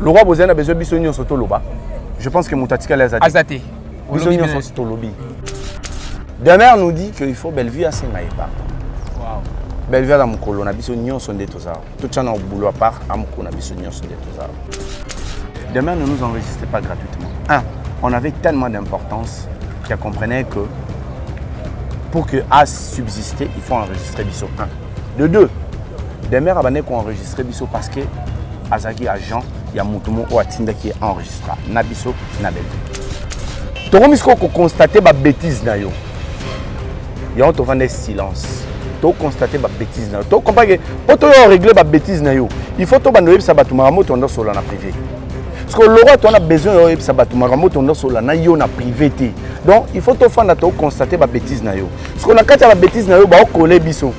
Le roi Bozé a besoin de bisogno soto loba. Je pense que Moutatika les a dit. Azate. Bisogno soto lobby. Demain nous dit qu'il faut Bellevue à Saint-Maï, pardon. Wow. Bellevue à Mukolo, on a bisogno son des tosards. Tout ça au boulot à part, à Mukolo, on a bisogno son des tosards. Demain ne nous enregistrez pas gratuitement. Un, on avait tellement d'importance qu'on comprenait que pour que A subsister, il faut enregistrer Bisso. Un. De deux, demain, on a enregistré Bisso parce que Azaki agent, il y a Moutoumou ou Atinda qui est enregistré. Nabiso, Nabel. Tu as constaté ma bêtise. Il y a un silence. Tu as constaté ma bêtise. Tu comprends que pour régler ma bêtise, il faut que tu aies un sur la privé. Parce que le roi, tu as besoin de sur la privé. Donc, il faut que tu constater ma bêtise. Parce que quand tu as la bêtise, tu as collé biso.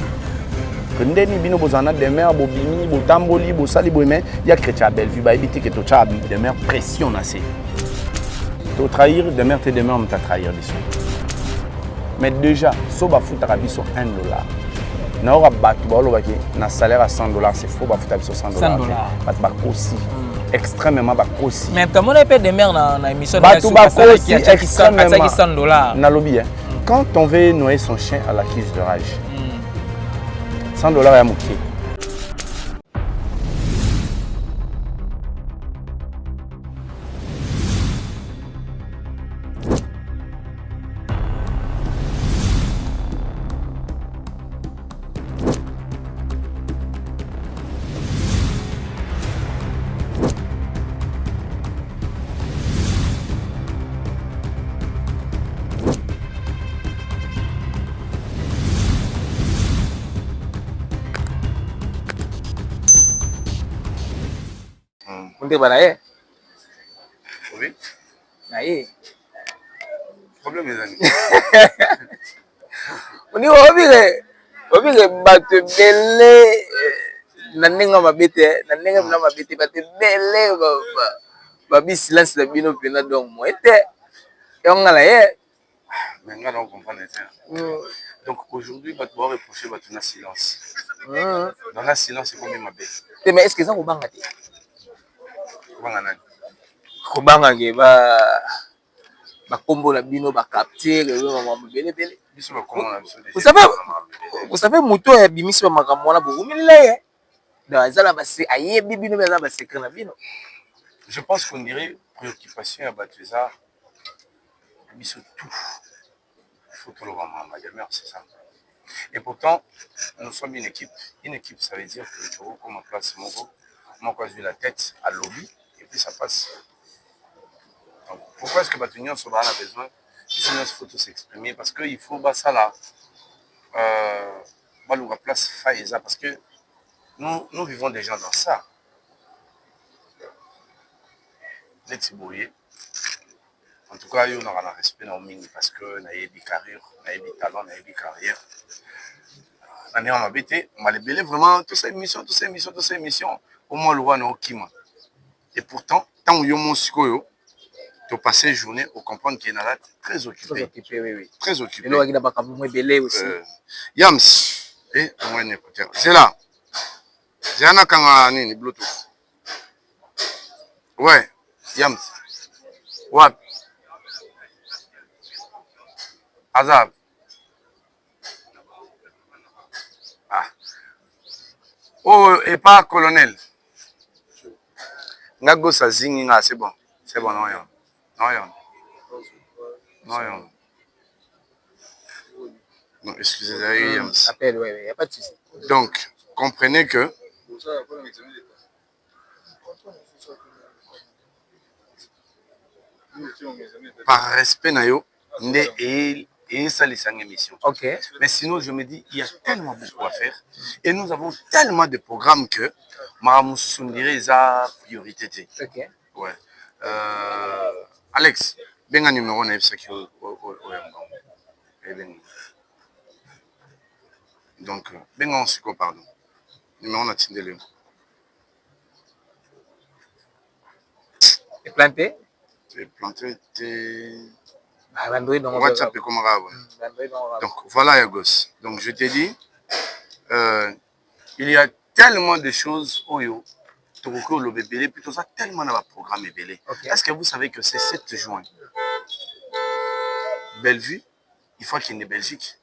Il y a chrétien Bellevue, il y a pression. Tu trahir, demain, tu as trahir. Mais déjà, si tu as fait $1, tu as un salaire à $100, c'est faux, tu as $100. Aussi. Extrêmement aussi. Mais comment on peut démarrer dans l'émission de $100. Quand on veut noyer son chien à la crise de rage, $100 est à moquer. Unte balaye. Oui. Aye. Problème les amis. Oni obire bato belle nanenga mabete nanenga na mabete bato belle ba bi silence la bino pena donc moi était yongala ye. Mais on va comprendre ça. Donc aujourd'hui va devoir reprocher votre silence. Dans la silence c'est comme ma bête. Mais est-ce que ça vous bangate? Kubanga ke ba kombo la bino ba capter bele bele. Vous savez moto ya bimisi ba makambo na bo umile dans zala ba se aye bibino ba ba secret na bino. Je pense qu'on dirait préoccupation à Bateza biso tout. Faut tout le voir c'est ça. Et pourtant nous sommes une équipe. Une équipe ça veut dire que tu comme en place moi quand j'ai la tête à lobby et puis ça passe. Donc, pourquoi est-ce que Batunion Soba a besoin de faut s'exprimer? Parce qu'il faut ça là, la place Faïza, parce que nous vivons déjà dans ça. Les Tibouye, en tout cas, il y a un respect dans le mini parce que nous avons des carrières, nous avons des talents, nous avons des carrières. Nous avons habité, on m'a vraiment toutes ces émissions, au moins le roi n'a aucun. Et pourtant, tant que nous avons tu passes une journée au comprendre qu'il est très occupé. Oui. Très occupé. Et il a aussi. Yams, c'est là. C'est un akanga Bluetooth. Ouais, Yams. What? Azab. Ah. Oh, et pas colonel. Ngago sa zinginga, c'est bon. C'est bon, non, non. Non, excusez-moi. Appel, oui, il n'y a pas de souci. Donc, comprenez que par respect, et ça les émissions. Ok. Mais sinon, je me dis, il y a tellement beaucoup à faire. Et nous avons tellement de programmes que Maramou Soundire est à priorité. Ok. Ouais. Alex, ben un numéro na ça qui donc ben on se pardon. Numéro na tindele. Et planté? C'est planté dans WhatsApp comme donc voilà Yagos. Donc je t'ai dit il y a tellement de choses Oyo Tokoko le bébé, plutôt ça tellement dans le programme bébé. Est-ce que vous savez que c'est 7 juin? Bellevue, il faut qu'il y ait une Belgique.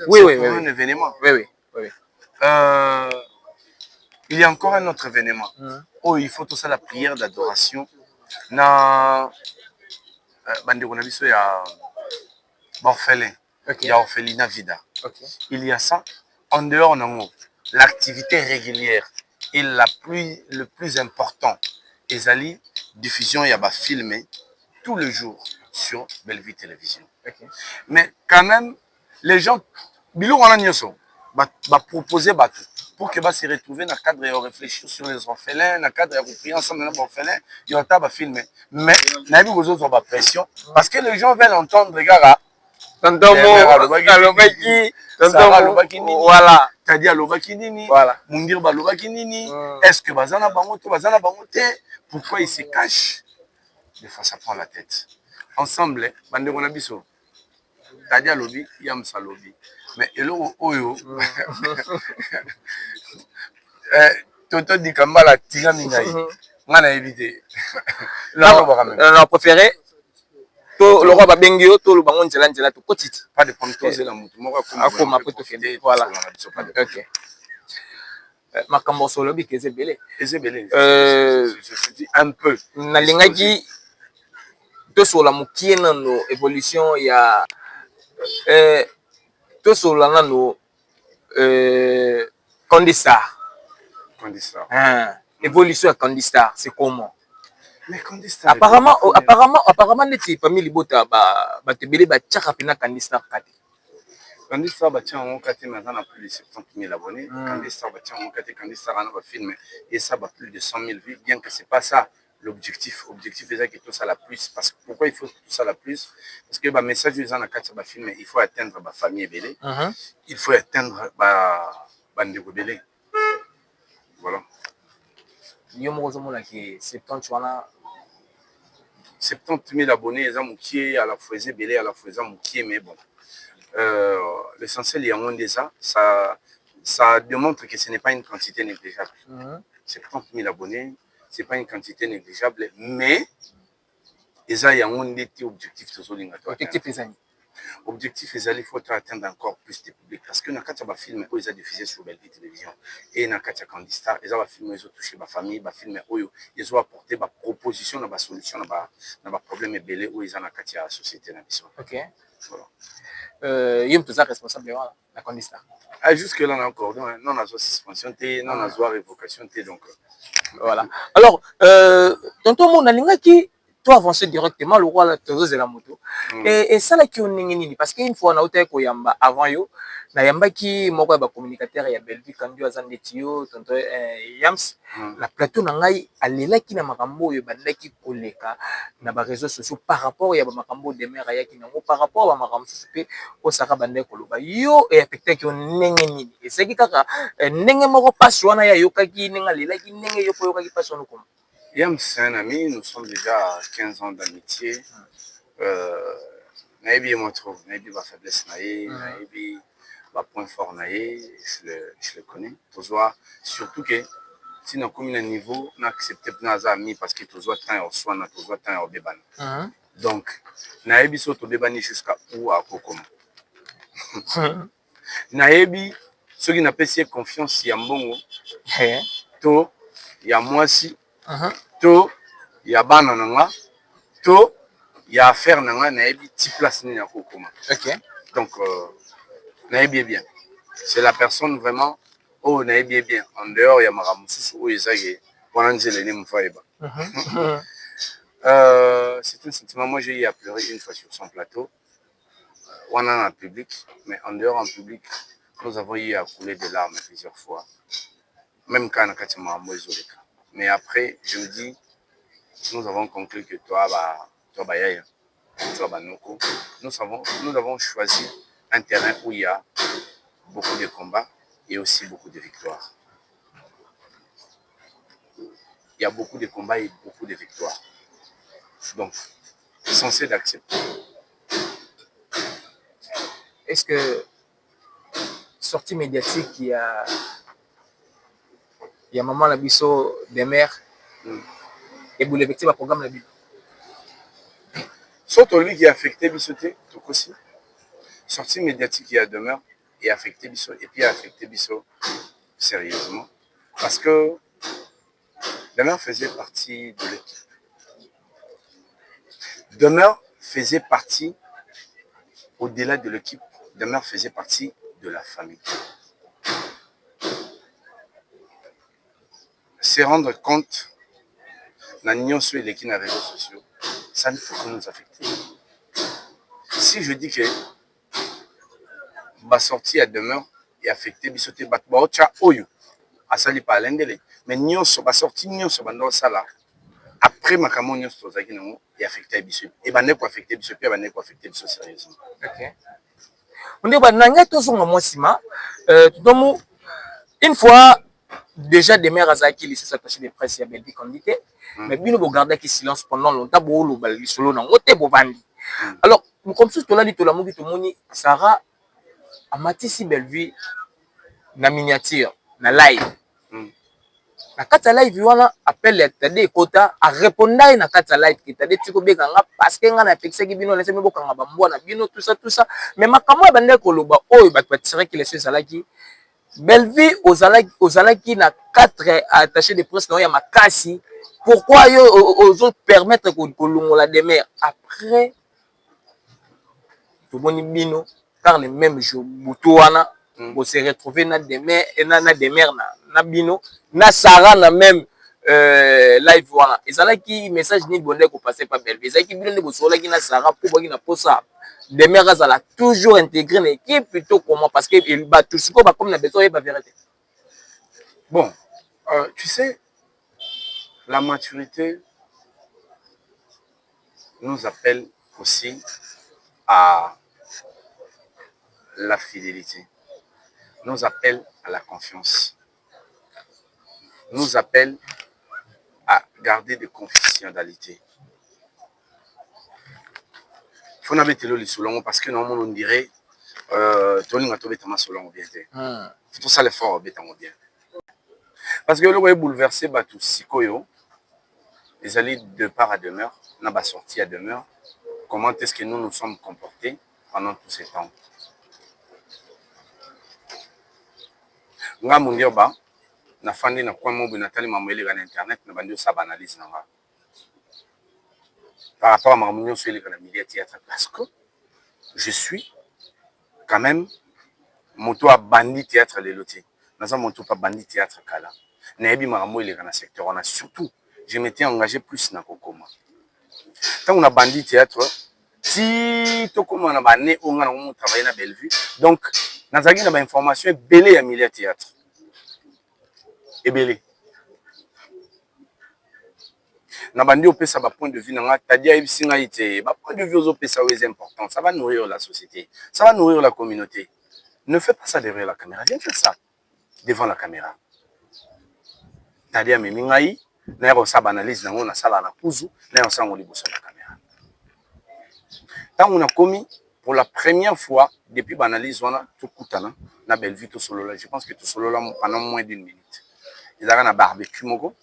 Oui, oui, pour oui. un événement. Oui, oui, oui. Il y a encore un autre événement. Oh, il faut tout ça, la prière d'adoration. Na bandeko na biso ya orphelin. Il y a orphelinat vida. Il y a ça. En dehors nango, l'activité régulière et le plus important, ezali diffusion ya ba filmé tous les jours sur Bellevue Télévision. Mais quand même, les gens, biloko wana nyonso ba proposer bato pour que se retrouver dans le cadre de réfléchir sur les orphelins, dans le cadre de prier ensemble dans les orphelins, il y a un film. Mais il y a une pression parce que les gens veulent entendre les gars. Voilà. C'est-à-dire Lobakinini, Mundir Balobakinini, est-ce que Bazana Bangote, pourquoi ils se cachent? Des fois, ça prend la tête. Ensemble, Bande Bonabiso, c'est-à-dire Lobby, Yamsa Lobby. Mais Elo Oyo, Toto dit Kambala Tiga Mingaï, on a évité. Non, préféré. Le roi Babengio, tout le bangon Zelangela, tout petit. Pas de pommes, c'est la mouton. Voilà. Ok. Makambo solo bi keze belé. Je dis un peu. Na lingaki to sola mukie na no évolution ya to sola na no Condistar. Évolution à Condistar, c'est comment? Apparemment neti famille libota ba tebele ba tchaka pena Condistar kati. Condistar ba tient en kati maintenant plus de 70 000 abonnés. Condistar ba tient en kati Condistar a un film et ça va plus de 100 000 vues, bien que c'est pas ça l'objectif. L'objectif est que tout ça la plus. Parce que pourquoi il faut tout ça la plus? Parce que le message des gens kati ba film, il faut atteindre ba famille belé. Il faut atteindre ba bandeko belé. Voilà. Yo mo zomona ki 70 wana 70 000 abonnés, ils ont à la fois belé, à la fois mais bon. L'essentiel, il y a déjà, ça démontre que ce n'est pas une quantité négligeable. 70 000 abonnés, ce n'est pas une quantité négligeable, mais il y a un objectif. Objectif, il faut atteindre encore plus de public. Parce que dans le film, ils ont diffusé sur Bellevue Télévision. Et dans le Condistar, ils ont filmé, ils ont touché ma famille, ils ont apporté ma proposition, ma solution, ma problème belé où ils ont dans la société. Ok. Voilà. Yom tu es responsable de la Condistar. Jusque-là, on a encore. Non, on a suspension, non, on a révocation. Donc, voilà. Alors, tonton mon alingaki, toi avancer directement le roi de la moto. Et ça là qui on n'est parce qu'une fois on a été koyamba avant yo, na yamba qui moko ba communicateur ya Bellevue kandio azande tio tonton Yams la plateau na ngai alela ki na makambo yo bandaki koleka na ba réseaux sociaux par rapport ya ba makambo de mer ya ki nango par rapport ba makambo pe o saka bandai koloba yo et affecté ki on nenge nini et c'est qui kaka nenge moko passe wana ya yokaki nenga lela ki nenge yo yokaki passe wana comme Yam, c'est un ami, nous sommes déjà à 15 ans d'amitié. Naïbi moi trop, Naïbi ma faiblesse Naïbi ma point fort je le connais. Surtout que si nous avons un niveau, nous acceptons nos amis parce que tous temps au soin, tous temps au béban. Donc, Naïbi saute au béban jusqu'à où à Kokoma. Naïbi, ceux qui n'ont pas si confiance, il y a Mbongo, il y a moi si. To ya bana nanga to ya affaire nanga na ebi ti place ni na kokoma. OK. Donc na ebi bien. C'est la personne vraiment oh na ebi bien en dehors ya maramususu o ezage wana nzele ni mfaiba. C'est un sentiment, moi j'ai eu à pleurer une fois sur son plateau. On en a public, mais en dehors en public, nous avons eu à couler des larmes plusieurs fois. Même quand on a quasiment isolé. Mais après, je me dis, nous avons conclu que toi, nous avons choisi un terrain où il y a beaucoup de combats et aussi beaucoup de victoires. Il y a beaucoup de combats et beaucoup de victoires. Donc, censé d'accepter. Est-ce que sortie médiatique il y a maman Labisso des mères Et vous l'effectuez le programme. Surtout lui qui a affecté Bissoté, tout aussi. Sortie médiatique qui a demeure et affecté Bisso, et puis affecté Bisso sérieusement. Parce que Demeure faisait partie de l'équipe. Demeure faisait partie, au-delà de l'équipe, Demeure faisait partie de la famille. Se rendre compte, dans l'union sur les réseaux sociaux, ça ne peut que nous affecter. Si je dis que ma sortie à Demeure est affectée, bisoté batbaocha oyo, à sali par l'endele, mais nous sommes sortis, nous sommes dans ça là. Après ma camo nous sommes est affecté à biso, et ben n'est pas affecté biso, puis ben n'est pas affecté biso sérieusement. Ok. On dit bah n'anga tous on moi sima, donc une fois déjà des mères azaki lycée s'attacher des presse ya belbi candidé, mais bino bo garder qui silence pendant longtemps bo lo bal solo na ngote bo bandi. Alors comme ça to la dit to la moki to moni Sarah a matisi Bellevue na miniature na live. Na kata live wana appelle tade kota a répondre na kata live kitade tiko beka nga parce que nga na pexé ki bino laisse me boka nga bambo na bino tout ça mais makamwa bande ko loba oyo bat tirer ki laisse salaki Bellevue ozalaki na 4 attachés de presse na ya makasi pourquoi yo ozo permettre ko longola des mères après to boni bino par le même jour butuana vous se retrouver na des mères et na des mères na bino na Sarah na même live wana ezalaki message ni bonde ko passer par Bellevue ezalaki bino ne bosolaki na Sarah pour baki na posa des mères azala toujours intégré une équipe plutôt comment parce que il bat tout ce qu'on va comme na besoin et vérité. Bon, tu sais, la maturité nous appelle aussi à la fidélité, nous appelle à la confiance, nous appelle à garder des confidentialités. Il faut n'avoir le solon parce que normalement on dirait Tony n'a pas été solon bien. C'est tout ça l'effort bien. Parce que le est bouleversé bah tout sikoyo les alliés de part à demeure n'a pas sorti à demeure. Comment est-ce que nous nous sommes comportés pendant tous ces temps? Nga mundio ba na fandi na kwa mobu na tali mamwele na internet na bandio sa analyse na nga. Par rapport à ma réunion sur les milieu théâtre parce que je suis quand même moto à bandit théâtre les lotis. Dans un moto pas bandit théâtre kala. Naebi maramo il est dans le secteur on a surtout je m'étais engagé plus na kokoma. Tant on a bandit théâtre si to comme on a bané on a travaillé na Bellevue donc nazaki na ba information belé ya milieu théâtre. Et belé. Na bandi opesa ba point de vue nanga tadia ibisinga ite ba point de vue opesa c'est important ça va nourrir la société ça va nourrir la communauté ne fais pas ça derrière la caméra viens faire ça devant la caméra tadia memingai na yako sa analyse nango na sala na puzu na yako sango liboso la caméra tant on a commis pour la première fois depuis l'analyse wana tout kutana na Bellevue tout solo là je pense que tout solo là pendant moins d'1 minute ils avaient un barbecue moko.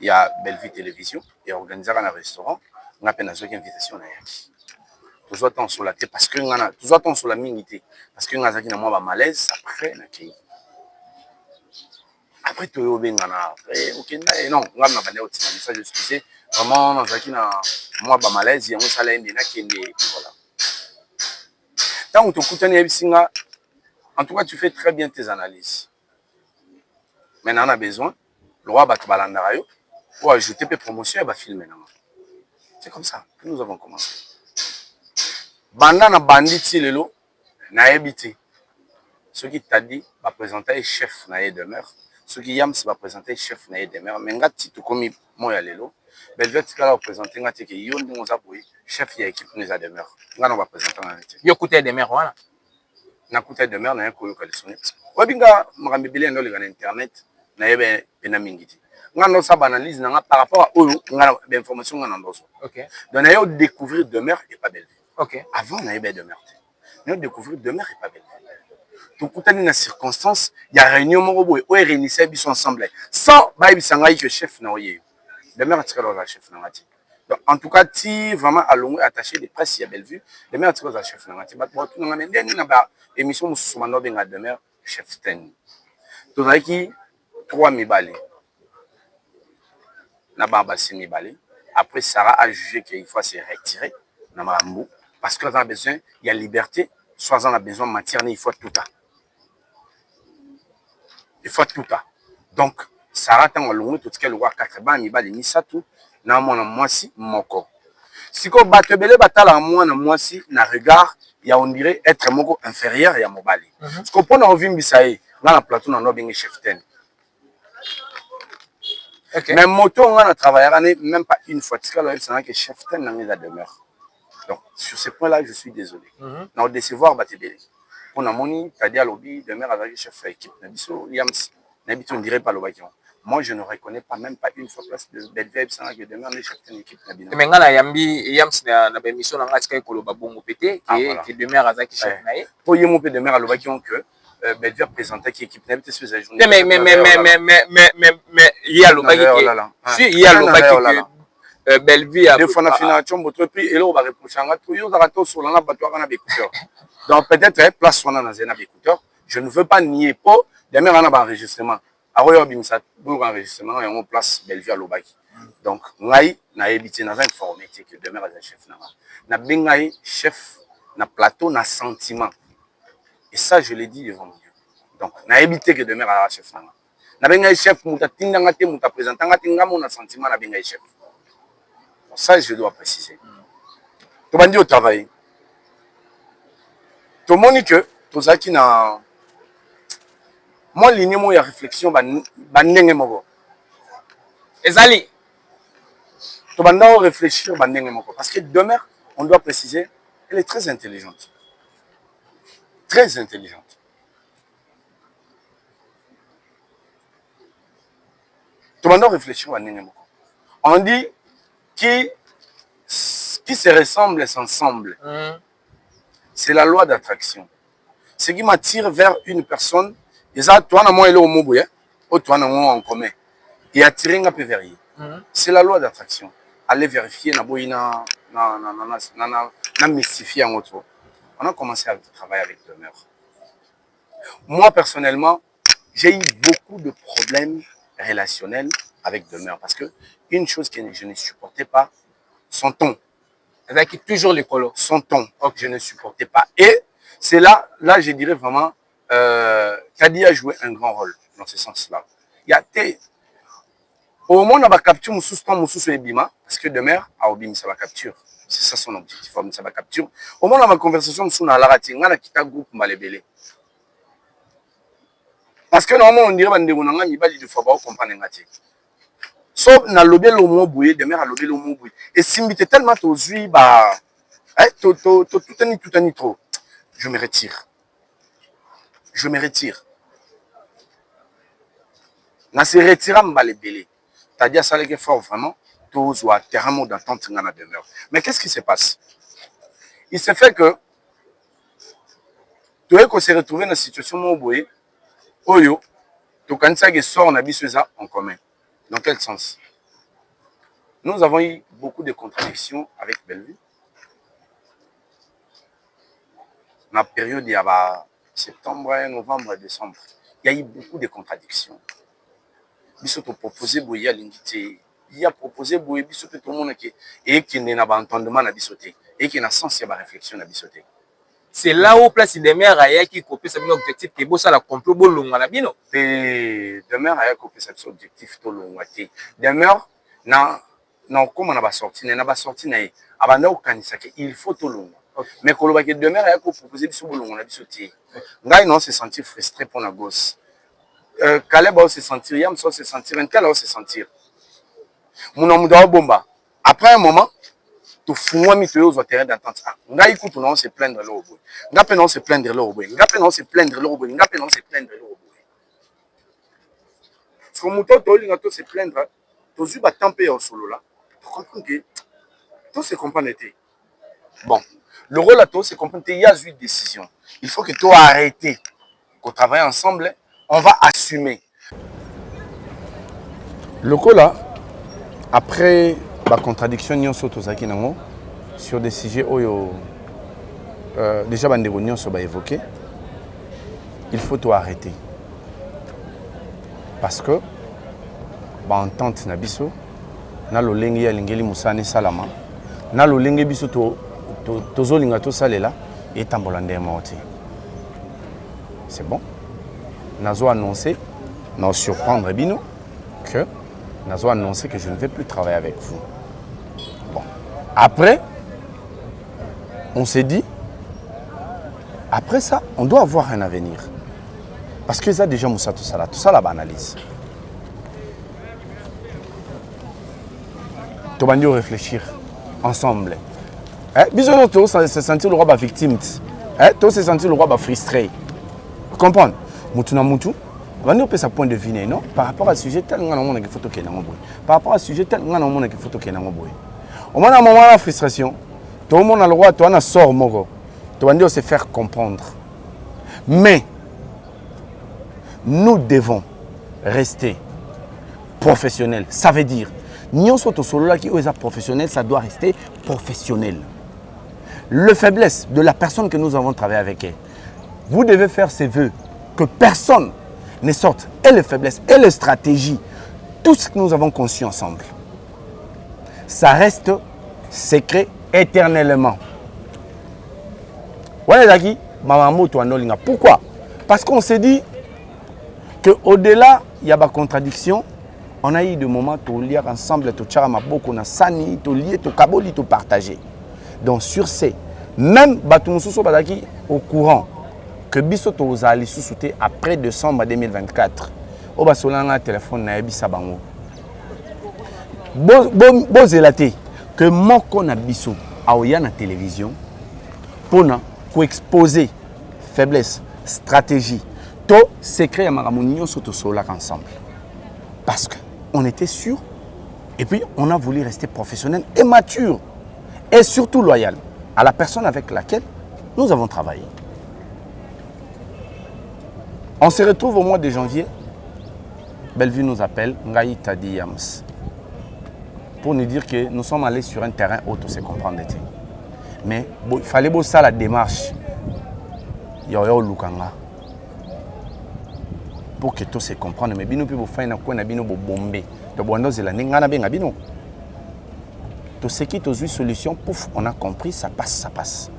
Il y a Bellevue Télévision, et organisé un restaurant, on a une invitation à Yaki. Tous autant sur la tête, parce que on a tous autant sur la minité, parce que on a un moi malaise après na kei. Après tout au bien après ok non, on a na bande au ça je suis vraiment dans un moi malaise il y a un salaire na kende voilà. Tant on te coûte un singa, en tout cas tu fais très bien tes analyses. Maintenant on a besoin le roi bat balandarayo pour ajouter des promotions et va filmer. C'est comme ça que nous avons commencé. Banda na banditi lelo na habité. Ce qui t'a dit va présenter chef na demeure. Ce qui yams va présenter chef na demeure. Mais ngati tout comme moi ya lelo. Bellevue va présenter ngati que yo ndi ngoza boy chef ya équipe nous a demeure. Ngana va présenter ngati. Yo côté demeure voilà. Na côté demeure na ko yo kalisoni. Wabinga makambi bile ndo le internet na yebe pena mingiti. On sa analyse par rapport à l'information qu'on a dans OK. Donc, on a découvrir demeure et pas Bellevue. OK. Avant, on a eu demeure. On a découvert demeure et pas Bellevue. Donc, quand on est dans circonstance, il y a réunion où on réunissait ensemble. Sans que le chef n'a pas eu. Demain, atika la chef nangati. Donc, en tout cas, si vraiment à long attaché des presse, il y a belle vue. Demain, atika la chef nangati. Bah, bon, tout le monde n'a pas émission musulmane benga demain chef ten. Tout ça qui 3 mibali. Na baba 6 mibali. Après, Sarah a jugé qu'il faut se retirer. Na mambo. Parce qu'on a besoin, il y a liberté. Soit on a besoin de matière, il faut tout ça. Il faut tout ça. Donc, Sarah tant au long tout ce qu'elle voit 4 ban mibali ni ça tout. Na mona mwasi moko. Si ko batebele batala mwana mwasi na regard, ya on dirait être moko inférieur ya mobali. Ce qu'on prend envie mbisaye, là na plateau na no bengi chef ten. Okay. Mais moto on a travaillé même pas une fois. C'est que chef ten na la demeure. Donc sur ce point-là, je suis désolé. Na décevoir batebele. Pour na moni, t'as dit à lobby demeure avec chef équipe na biso Yams. Na biso on dirait pas le bakion. Moi, je ne reconnais pas même pas une fois place de Belle-Vibe sans que demain les chefs d'équipe na bino. Mais ngala yambi Yams na émission na ngati kay koloba bongo pété qui demeure azaki chef naé. Pour yemo pe demeure aloba ki on que Belle-Vibe présentait qui équipe na bité sur les journées. Mais il y a le baki. Si il y a le baki que Belle-Vibe des fois na fina chombo to puis et là on va reprocher anga to yo za to sur la bato kana écouteur. Donc peut-être place on na zena écouteur. Je ne veux pas nier pour demeure na ba enregistrement. Aroyo bimsa pour enregistrement et on place Belle-Vie à l'Obaki. Donc ngai na ebiti na informé que demeure as chef na bengai chef na plateau na sentiment. Et ça je l'ai dit devant Dieu. Donc na ebiti que demeure as chef na bengai chef muta tindanga te muta présentanga tinga mon sentiment na bengai chef. Donc ça je dois préciser. To bandi au travail. To monique to zaki na moi, ligne moi ya réflexion bandenge moko. Ezali. To banda réfléchir bandenge moko parce que demeure, on doit préciser, elle est très intelligente. Très intelligente. To banda réfléchir bandenge moko. On dit qui se ressemble s'ensemble. C'est la loi d'attraction. Ce qui m'attire vers une personne. Et ça, toi, moi, il est au mobile, ou toi, en commun. Et attirer un peu vers lui. C'est la loi d'attraction. Aller vérifier, mystifier en autre. On a commencé à travailler avec demeure. Moi, personnellement, j'ai eu beaucoup de problèmes relationnels avec demeure. Parce que une chose que je ne supportais pas, son ton. Avec toujours les colos. Son ton, que je ne supportais pas. Et c'est là, je dirais vraiment, Kadi a joué un grand rôle dans ce sens-là. Il y a au moment où on a capturé Moussous et Bima, parce que demeure a obéi sa capture. C'est ça son objectif, sa capture. Au moment où on a conversation sur la rating, on a quitté le groupe Malébélé. Parce que normalement, on dirait que on a mis de Fabao comprendre ngati. Sauf na lobé le mot bouillé, demeure a lobé le mot bouillé. Et si m'était tellement aux yeux, bah, tout un trop. Je me retire. Je me retire. Na se retira m'balé belé. C'est-à-dire ça les fort vraiment tous ou à terrain d'attente dans la demeure. Mais qu'est-ce qui se passe? Il se fait que tu es qu'on s'est retrouvé dans une situation où boye oyo to kanisa que sort na biso ça en commun. Dans quel sens? Nous avons eu beaucoup de contradictions avec Bellevue. Dans la période il y a septembre, novembre, décembre, il y a eu beaucoup de contradictions. Biso to proposé boye à l'unité. Il a proposé boye biso tout le monde qui n'a pas entendement na bisoté et qui n'a sens ya ba réflexion na bisoté. C'est là où place des mères aya qui copie sa objectif que bossa la complot bolonga na bino. Et demeure aya copie sa objectif to longate. Demeure na comment na ba sorti na abanda o kanisa que il faut to longa. Mais koloba que demeure aya ko proposer biso bolonga na bisoté. Ngai non se sentir frustré pour la gosse. Caleb va se sentir, Yam va se sentir, Intel va se sentir. Mon homme doit bomba. Après un moment, tu fous moi mis au terrain d'entente. Nga écoute on se plaindre là au bout. Nga peine on se plaindre là au bout. Nga peine on se plaindre là au bout. Nga peine on se plaindre là au bout. Parce que mon toto il ngato se plaindre. Tu zu ba tempé au solo là. Tu comprends que tout se comprend était. Bon, le rôle à toi c'est comprendre il y a une décision. Il faut que toi arrêter qu'on travaille ensemble. On va assumer. Le coup là, après la contradiction sur des sujets déjà les réunions sont évoquées, il faut tout arrêter. Parce que entente na biso na lolenge ya lingeli musane salama na lolenge biso tozolinga tosalela etambola ndema oti. C'est bon. Nazo annoncé, non surprendre bino que Nazo annoncé que je ne vais plus travailler avec vous. Bon. Après, on s'est dit, après ça, on doit avoir un avenir. Parce que ça déjà Moussa tout ça la analyse. Tu vas nous réfléchir ensemble. Bisous, tu se sentir le roi victime. Tu se sentir le roi frustré. Vous comprenez? Moutuna moutou. On va sa point de vue non par rapport à sujet tel on a mon photo qui est dans mon boy. Par rapport à sujet tel on a mon photo qui est dans mon boy. Au moment un moment la frustration, tout le monde a le droit, toi on a sort mogo. Tu vas se faire comprendre. Mais nous devons rester professionnels. Ça veut dire nous sommes solo là qui est professionnel, ça doit rester professionnel. Le faiblesse de la personne que nous avons travaillé avec elle. Vous devez faire ces vœux que personne ne sorte et les faiblesses et les stratégies, tout ce que nous avons conçu ensemble. Ça reste secret éternellement. Pourquoi? Parce qu'on s'est dit qu'au-delà, il y a des contradictions. On a eu des moments où on lire ensemble, on a sani, on lié, on kaboli, on partager. Donc sur ces, même au courant que biso to allé sous-souter après décembre 2024, au basolanga téléphone na ebisa bango. Bo zelaté que moko na biso aoya na télévision pour exposer faiblesse, stratégie, to secret ya maramunyo soto sola ensemble. Parce que on était sûr et puis on a voulu rester professionnel et mature et surtout loyal à la personne avec laquelle nous avons travaillé. On se retrouve au mois de janvier. Bellevue nous appelle, Ngaï Tadi Yams, pour nous dire que nous sommes allés sur un terrain où tout se comprendre. Mais il fallait ça la démarche. Yoyo Lukanga. Pour que tout se comprenne. Mais bino pibo faina ko na bino bo bombe. To bondo zela ngana benga bino. Tout ce qui est solution, pouf, on a compris, ça passe, ça passe.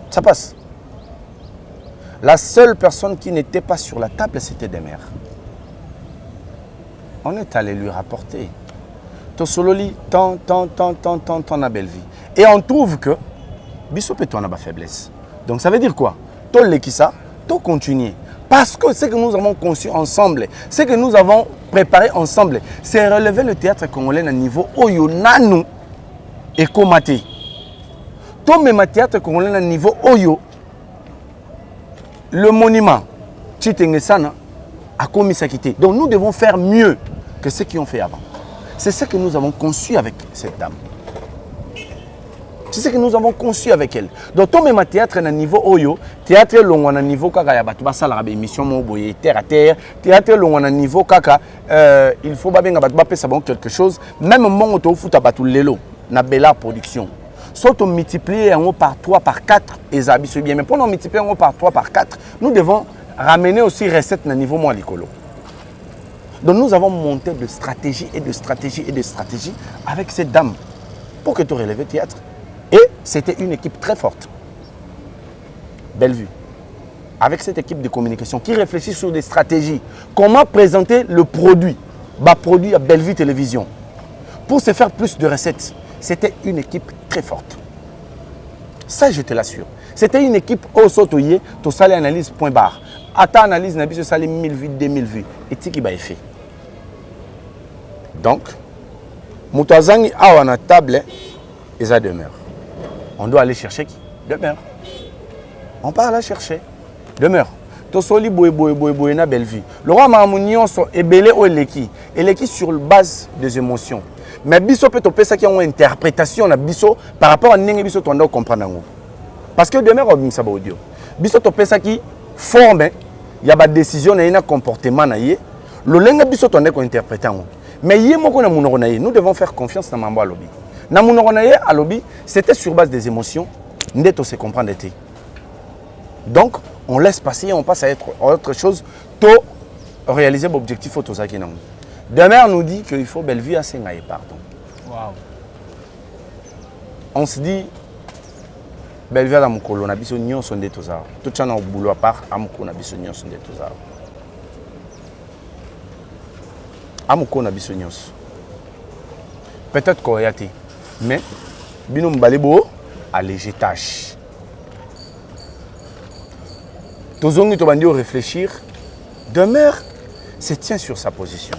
Ça passe. La seule personne qui n'était pas sur la table, c'était des mères. On est allé lui rapporter. Tosololi, tant à belle vie. Et on trouve que Bissop et toi n'a pas faiblesse. Donc ça veut dire quoi? Tout l'équissa, tout continuer. Parce que ce que nous avons conçu ensemble, ce que nous avons préparé ensemble, c'est relever le théâtre congolais à un niveau Oyo-Nanou et Komate. Tout même théâtre congolais à un niveau Oyo. Le monument Chitengesana a commis sa quitté. Donc nous devons faire mieux que ceux qui ont fait avant. C'est ce que nous avons conçu avec cette dame. C'est ce que nous avons conçu avec elle. Donc tout même théâtre à niveau Oyo, théâtre long à niveau kaka ya batu basala la émission mo boye terre à terre, théâtre long à niveau kaka il faut ba benga batu ba pesa bon quelque chose, même mon auto foot à batu lelo na bella production. Soit on multiplie par 3 par 4 et ça c'est bien, mais pour nous multiplier par 3 par 4, nous devons ramener aussi recette à niveau moins l'écolo. Donc nous avons monté de stratégie et de stratégie et de stratégie avec cette dame pour que tu relèves le théâtre. Et c'était une équipe très forte. Bellevue. Avec cette équipe de communication qui réfléchit sur des stratégies. Comment présenter le produit, produit à Bellevue Télévision. Pour se faire plus de recettes. C'était une équipe très forte. Ça, je te l'assure. C'était une équipe au sotoyer, tu salé analyse point barre. À ta analyse, tu as salé 1000 vues, 2000 vues. Et tu as fait. Donc, Moutazangi a une table et ça demeure. On doit aller chercher qui? Demeure. On part la chercher. Demeure. Tosoli boy na belle vie. Le roi Mamounion sont ébélés au Eleki. Eleki sur base des émotions. Mais biso peut topé ça qui ont une interprétation na biso par rapport à n'engue biso tondo comprendre ngo. Parce que demeure au ça audio. Biso topé ça qui forme, il y a des décisions na ina comportement na yé. Le lenga biso tondo ko interpréter ngo. Mais nous devons faire confiance dans Mambo à lobby. Dans mon à lobby, c'était sur base des émotions. Nous se comprendre. Donc, on laisse passer et on passe à autre chose. Tôt réaliser l'objectif auto. Demain, on nous dit qu'il faut belle vie à Sengaï, pardon. Wow. On se dit, belle vie à Mukolo, on a besoin de son détosar. Tout le monde a boulot à part, on a besoin de son détosar. Amoko na besoin de peut-être qu'on y a été, mais binom balebo alléger tâche. Tozongi to bandi réfléchir, demeure se tient sur sa position.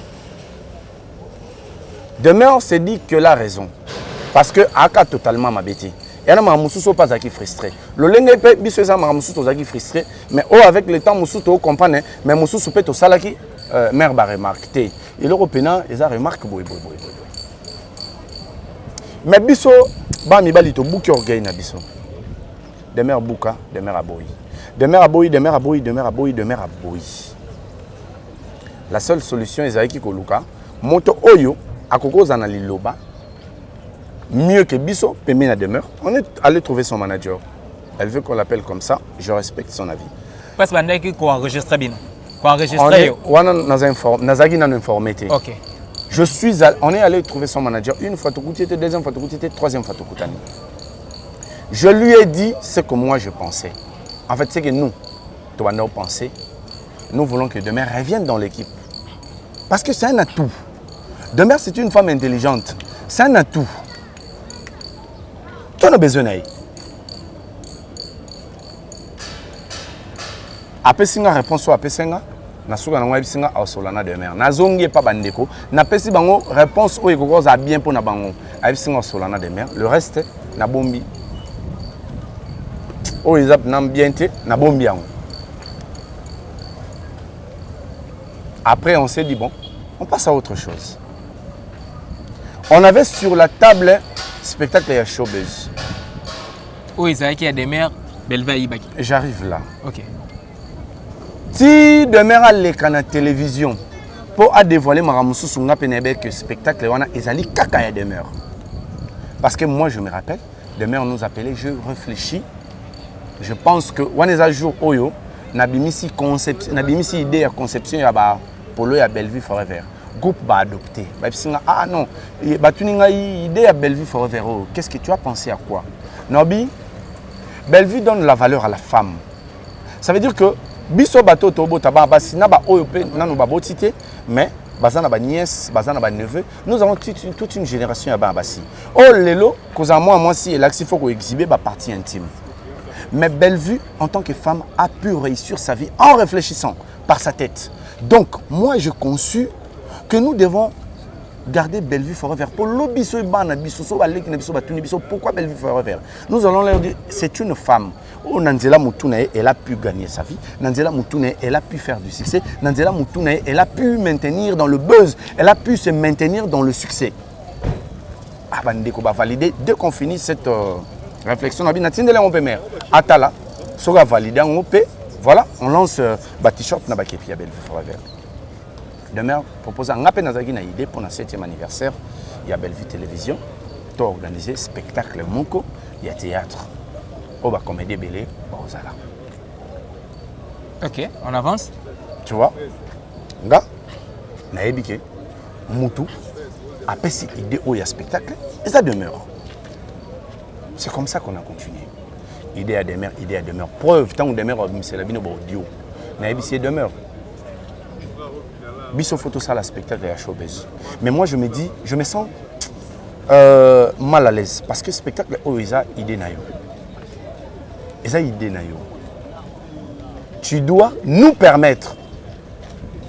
Demeure se dit que la raison, parce que aka totalement ma bêtise. Et là, ma mususo pas qui frustré. Le lenge pe biso ça ma mususo qui frustré, mais avec le temps mususo comprendre, mais mususo peut to salaki mère ba remarquer. Et l'Européen, ils ont remarqué boy. Mais biso ba mi balito bouki orgueil na biso. Demeure bouka, demeure aboyi. Demeure aboyi. La seule solution est qui koluka moto oyo akoko za na liloba. Mieux que biso pemé na demeure. On est allé trouver son manager. Elle veut qu'on l'appelle comme ça, je respecte son avis. Parce que qu'on enregistre bien. Ok. On est allé trouver son manager une fois, deuxième fois, troisième fois. Je lui ai dit ce que moi je pensais. En fait, c'est que nous pensons, nous voulons que Demer revienne dans l'équipe. Parce que c'est un atout. Demer, c'est une femme intelligente. C'est un atout. Tu en as besoin d'elle. Après, si on a réponse à Pessenga, nasuka na ngwa bisinga asolana de mer nazongi pa bandeko na pesi bango réponse oyo kokoza bien pour na bango abisinga asolana de mer le reste na bombi oyo ezap na bien te na bombi yango. Après on s'est dit bon on passe à autre chose. On avait sur la table spectacle et showbiz. Oui, c'est qui a des mers Belva Ibaki. J'arrive là. OK. Si demain à la télévision pour dévoiler ma sunga penebe que spectacle wana ezali kaka ya demeure. Parce que moi je me rappelle, demain on nous appelait, je réfléchis. Je pense que wana jour oyo na bimisi conception, na bimisi idée ya conception ya ba polo ya Bellevue Forever. Groupe ba adopté. Ba bisinga ah non, ba tuninga idée ya Bellevue Forever. Oh, qu'est-ce que tu as pensé à quoi? Nobi Bellevue donne la valeur à la femme. Ça veut dire que biso bato tobo taba basi na ba oyo pe nanu ba botité mais bazana ba nièce bazana ba neveu nous avons toute une génération ya ba basi oh lelo koza moi si et faut ko exhiber ba partie intime mais Bellevue en tant que femme a pu réussir sa vie en réfléchissant par sa tête. Donc moi je conçus que nous devons garder Bellevue Forever pour l'obiso et bana biso so balek na biso batuni biso. Pourquoi Bellevue Forever? Nous allons leur dire c'est une femme. Oh, Nanzela Moutoune, elle a pu gagner sa vie. Nanzela Moutoune, elle a pu faire du succès. Nanzela Moutoune, elle a pu maintenir dans le buzz. Elle a pu se maintenir dans le succès. Ah, bandeko va valider. Dès qu'on finit cette réflexion, on peut mère. Atala, sera validé en OP. Voilà, on lance Batishop na Bakepi à Bellevue Forever. Demain, propose un appel à une idée pour notre 7e anniversaire. Il y a Bellevue Télévision. Tu as organisé spectacle Moko. Il y a théâtre. On va comédie belé aux ala. OK, on avance. Tu vois? Nga, naebike, Moutou, après cette idée où il y a spectacle, et ça demeure. C'est comme ça qu'on a continué. Idée à demeure. Preuve, tant que demeure, c'est la bino audio. Naebisi demeure. Biso photo ça la spectacle et à showbiz. Mais moi je me dis, je me sens mal à l'aise parce que spectacle où il y a idée naïo. Tu dois nous permettre,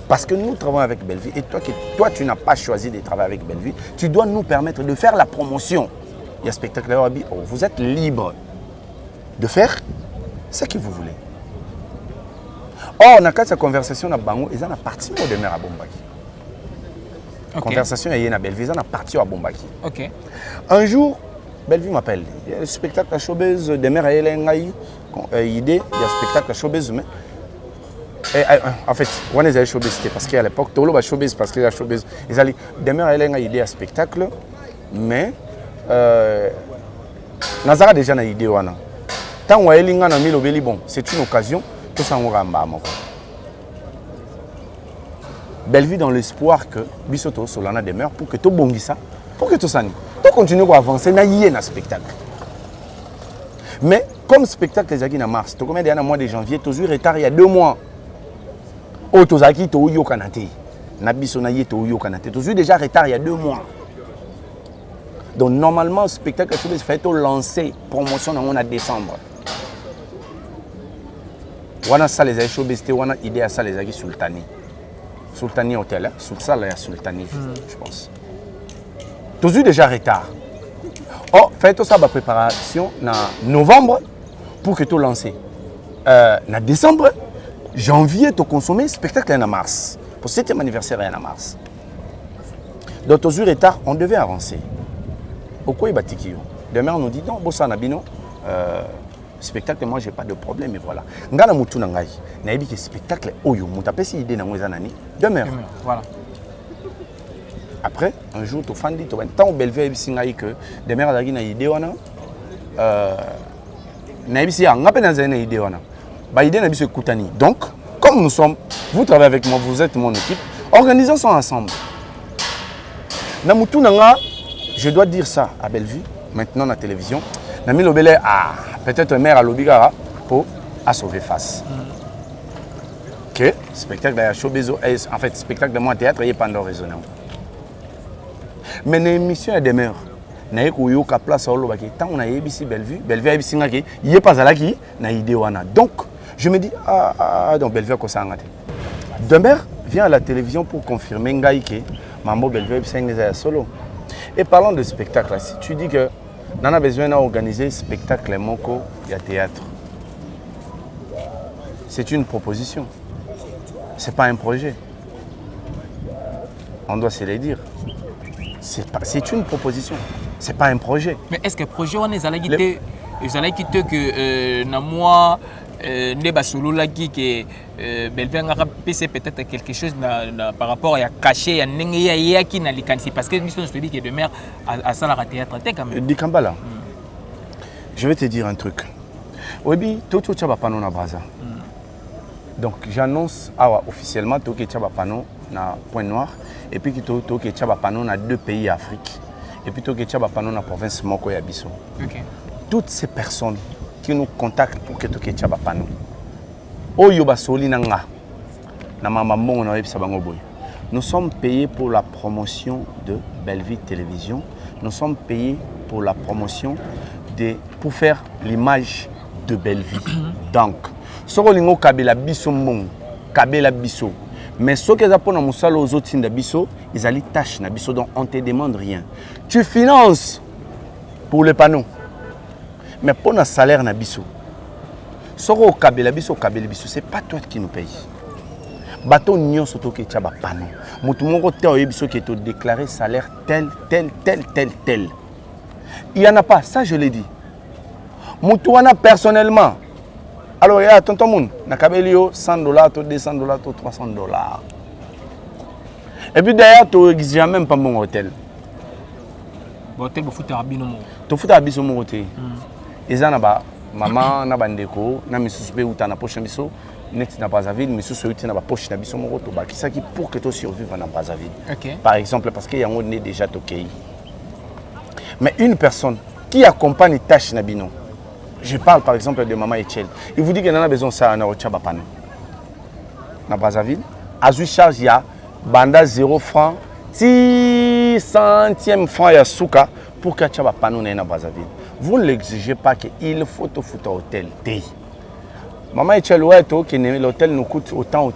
parce que nous travaillons avec Bellevue, et toi tu n'as pas choisi de travailler avec Bellevue, tu dois nous permettre de faire la promotion. Il y a spectacle, vous êtes libre de faire ce que vous voulez. Or, on a cette conversation à Bango, ils ont parti au demeure à Bombaki. La conversation est à Bellevue, ils ont parti à Bombaki. OK. Un jour, Bellevue m'appelle. Il y a un spectacle à showbiz, des mères à Elengaï, idée, il y a un spectacle à showbiz, mais En fait, on est showbiz, c'était parce qu'à l'époque, tout le monde showbiz parce qu'il y a showbiz. Ils allaient demeure elle a une idée à spectacle, mais Nazara déjà une idée wana. Tant où elle a mis le belly bon, c'est une occasion, tout ça on ramba. Bellevue dans l'espoir que Bissoto Solana demeure pour que tout bongi ça, pour que tout ça tout continue à avancer, na yé na spectacle. Mais comme spectacle les acquis en mars, tu combien mois de janvier, toujours retard il y a 2 mois. Oh, tu as acquis to yo kanate. Na biso na yé to yo kanate. Toujours déjà retard il y a 2 mois. Donc normalement spectacle se fait lancer promotion en décembre. Wana ça les showbiz c'était wana idée à ça les acquis Sultani. Sultani Hotel, sur ça là Sultani je pense. Toujours déjà retard. Oh, faites ça la préparation en novembre pour que tu lances. En décembre, janvier, tu consommes spectacle en mars. Pour le 7e anniversaire en mars. Donc, toujours retard, on devait avancer. Pourquoi il bâtit? Demain, on nous dit non, bossa nabino, spectacle, moi, j'ai pas de problème, et voilà. Ngana mutu nangai, na dit que spectacle, oyo, mutapesi idée na mwezanani, demeure. Voilà. Après, un jour, tu as dit que tant que Bellevue a dit que des mères ont une idée, on a idée. Donc, comme nous sommes, vous travaillez avec moi, vous êtes mon équipe, organisons ça ensemble. Je dois dire ça à Bellevue, maintenant à la télévision. Peut-être un maire à l'Obigara pour sauver face. Ok, spectacle de showbiz, en fait, spectacle de mon théâtre, il est pas raisonnable. Mais l'émission demeure. Na eko ka place au lobaki tant on a ABC Bellevue ABC ngaki yé pas à la qui na idée wana. Donc je me dis donc Bellevue ko ça ngate. Demeure vient à la télévision pour confirmer ngai que mambo Bellevue ABC ngeza solo. Et parlant de spectacle, si tu dis que on a besoin d'organiser spectacle moko ya théâtre. C'est une proposition. C'est pas un projet. On doit se le dire. C'est une proposition, c'est pas un projet. Mais est-ce que le projet on est allé quitter que na moi ne basolo la qui que Bellevue a PC peut-être quelque chose par rapport à caché à n'engue ya qui na likansi parce que mission je te dis que demain à ça la théâtre quand même. Di Kambala. Je vais te dire un truc. Obi toto chaba pano na Braza. Donc j'annonce officiellement toto chaba pano na Point Noir. Et puis, tu as dans 2 pays d'Afrique. Et puis, tu as dans la province Moko et Abisso. Toutes ces personnes qui nous contactent pour que tu aies des panneaux. Nous sommes payés pour la promotion de Bellevue Télévision. Nous sommes payés pour la promotion pour faire l'image de Bellevue. Donc, si vous avez Kabela Bisso, mais ce que pour aux autres d'Abisso, ils allaient tâche n'Abisso, donc on ne te demande rien. Tu finances pour les panneaux, mais pour le salaire n'Abisso. Ce que Kabela Bisso, c'est pas toi qui nous paye. Bateau n'y surtout que tu as des panneaux. Moutoumoko Bisso qui te déclaré salaire tel. Il n'y en a pas, ça je l'ai dit. Moutouana personnellement. Alors, il y a tonton moun, na kabelio $100, $200, $300. Et puis d'ailleurs, tu n'exiges même pas mon hôtel. Bon, hôtel, vous foutez à Bino. Tu foutez à Biso mon hôtel. Et ça, maman, na bandeko, na misusupe ou ta na poche biso, net na Brazzaville, misusu ou na poche na biso mon roto, ba qui ça qui pour que tu survives na Brazzaville. Par exemple, parce qu'il y a un né déjà toqué. Mais une personne qui accompagne tâche na bino. Je parle par exemple de Maman Etienne. Il vous dit qu'il en a besoin de ça à Tchabapano. Dans Brazzaville, à charge, il y a banda 0 francs, 10 centièmes francs à Souka pour que Tchabapano n'ait pas Brazzaville. Vous ne l'exigez pas qu'il faut te foutre au hôtel. Maman Etienne, l'hôtel nous coûte autant.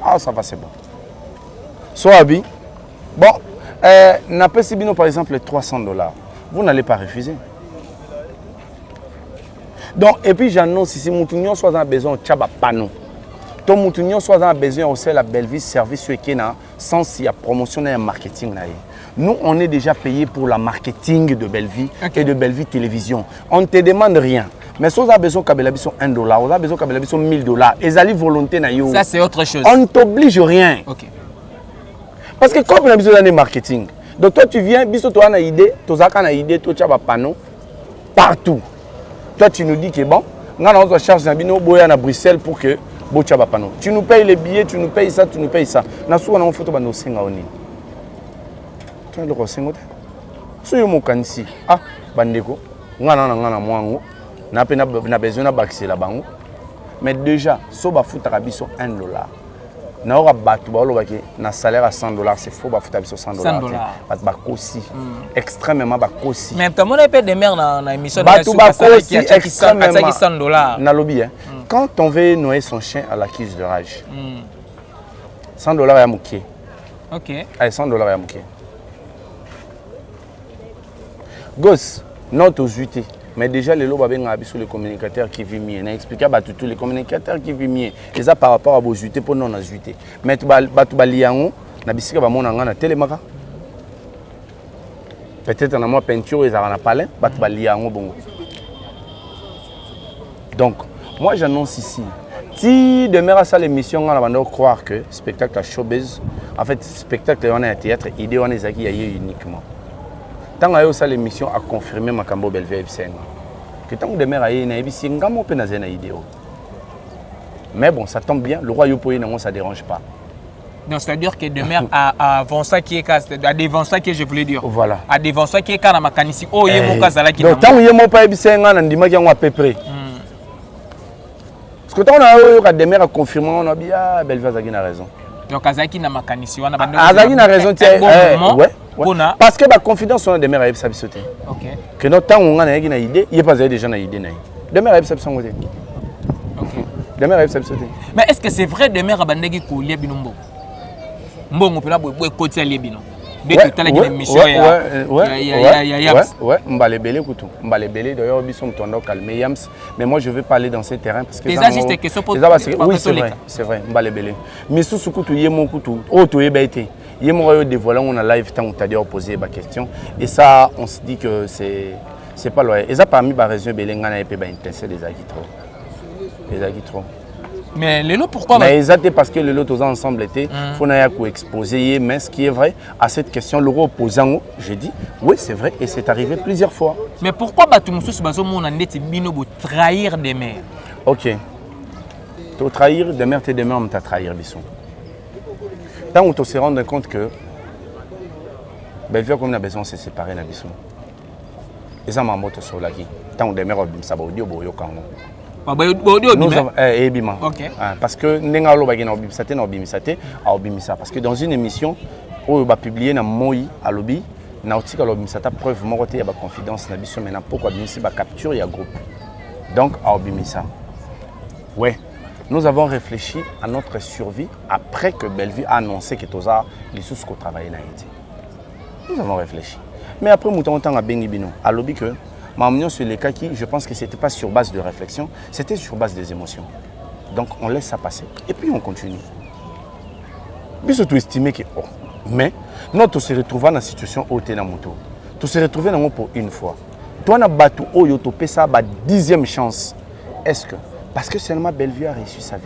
Ah, ça va, c'est bon. Soit bon, n'a pas si bien par exemple $300. Vous n'allez pas refuser. Donc, et puis j'annonce ici, Moutounion soit en besoin de Tchaba Pano. Ton Moutounion soit en besoin aussi la Bellevue service qui est sans y a promotion et marketing. Nous, on est déjà payé pour la marketing de Bellevue et de Bellevue Télévision. On ne te demande rien. Mais si vous avez besoin de $1, vous avez besoin de $1000, et ça volonté na yo. Ça c'est autre chose. On ne t'oblige rien. Ok. Parce que comme on a besoin de marketing, donc toi tu viens, biso toi on a idée, tu as une idée, tu as un panneau partout. Toi tu nous dis que bon, on a une charge à Bruxelles pour que tu aies un panneau. Tu nous payes les billets, tu nous payes ça, tu nous payes ça. On a une photo de nos 5 ans. Tu as le 5 ans. Si tu as un ah, bandeko, on a besoin de baxer la banque. Mais déjà, si tu as $1, na ora batu ba loba ke na salaire à $100 c'est faux ba futa biso $100 ba kosi extrêmement ba kosi mais comme on a pas de mer na émission batu ba kosi extrêmement $100 na lobby hein quand on veut noyer son chien à la cuisse de rage $100 ya mukie OK allez $100 ya mukie gosse notre usuité. Mais déjà, les lois sur les communicateurs qui vivent mieux. On a expliqué à tous les communicateurs qui vivent mieux. Et ça par rapport à vos jutés pour non ajuter. Mais tu vas liango, na bisika ba mona ngana télémaka. Peut-être en moi peinture et ça na palais, ba tu vas liango bongo. Donc, moi j'annonce ici. Si demain à ça l'émission, on va croire que spectacle à showbiz, en fait spectacle on est un théâtre, idée on est qui y uniquement. Tant que ça l'émission a confirmé ma cambo Bellevue FC. Que tant que demain à y a ici, on a pas une idée. Mais bon, ça tombe bien. Le roi Yopoye non, ça dérange pas. Donc c'est-à-dire que demain à Vonsa qui est à des Vonsa que je voulais dire. Voilà. À des Vonsa qui est quand ma canisi. Oh yé mon cas là qui. Donc tant que yé mon pas ici, on a dit ma qui à peu près. Parce que tant on a demain à confirmer, on a bien Bellevue a raison. Donc Azaki na makanisi wana bande. Azaki na raison tiens. Ouais. Parce que la confidence on a demain à sauter. OK. Que notre temps on a une idée, il y a pas déjà une idée naï. Demain à sauter. OK. Demain à sauter. Mais est-ce que c'est vrai demain à bande qui couler binombo? Mbongo pela boy côté libino. Dès que tu as la mission ouais, on va les belé couteau. On va les belé d'ailleurs ils sont tournant calmer Yams, mais moi je veux parler dans ces terrains parce que ça juste question pour oui, c'est vrai, on va les belé. Mais sous ce couteau, il y a mon couteau. Oh, tu es bête. Il y a mon dévoilé, on a live tant on t'a déjà posé ma question et ça on se dit que c'est pas loin. Et ça parmi les raisons belé ngana et pas intense les acquis trop. Les acquis trop. Mais les lots pourquoi? Mais exactement parce que les lots tous ensemble étaient, faut n'a qu'à exposer. Mais ce qui est vrai à cette question, l'euro opposant, j'ai dit oui c'est vrai et c'est arrivé plusieurs fois. Mais pourquoi Batumoussous Bazomo n'a pas bino pour trahir des mères? Ok. Tu trahir des mères, tes des mères, on t'a trahir bisson. Tant on se rend compte que Bellevue comme on a besoin de se séparer na bisson. Et ça m'a moto sur la qui. Tant on des mères ça va audio boyo quand parce que parce que dans une émission où on va publier na moi à lobby na otika lobby ça ta preuve mon côté il y a confidence na biso maintenant pourquoi bien si ba capture il y a groupe donc à obimisa ouais nous avons réfléchi à notre survie après que Bellevue a annoncé que toza les sous qu'on travaillait na été nous avons réfléchi mais après mouton temps à bengi bino à lobby que Mamnion sur les cas qui, je pense que ce n'était pas sur base de réflexion, c'était sur base des émotions. Donc on laisse ça passer et puis on continue. Puis surtout estimer que, oh, mais nous on se retrouve dans la situation où tu es dans mon tour. Tu se retrouves dans mon pour une fois. Toi on a battu au yotope ça ba 10e chance. Est-ce que parce que seulement Bellevue a réussi sa vie?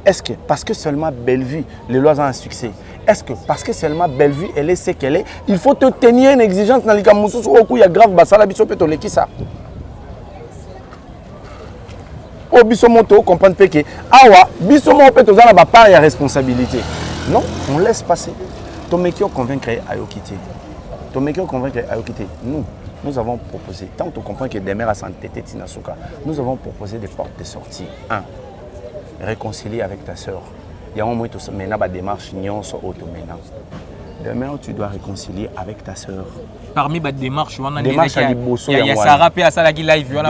Est-ce que parce que seulement Bellevue les lois ont un succès? Est-ce que parce que seulement Bellevue elle est ce qu'elle est, il faut te tenir une exigence dans les cas où il y a grave basala biso peut toler qui ça? Au biso moto comprendre que awa biso mo peut tozana ba part ya responsabilité. Non, on laisse passer. Ton mec qui convaincre à quitter. Ton mec qui convaincre à quitter. Nous avons proposé, tant tu comprends que des mères à santé Tinasuka, nous avons proposé des portes de sortie. 1. Réconcilier avec ta soeur. Il y a un moment où tu mènes la démarche, demain, tu dois réconcilier avec ta soeur. Parmi les démarches, il y a Sarah P. Assalagi live.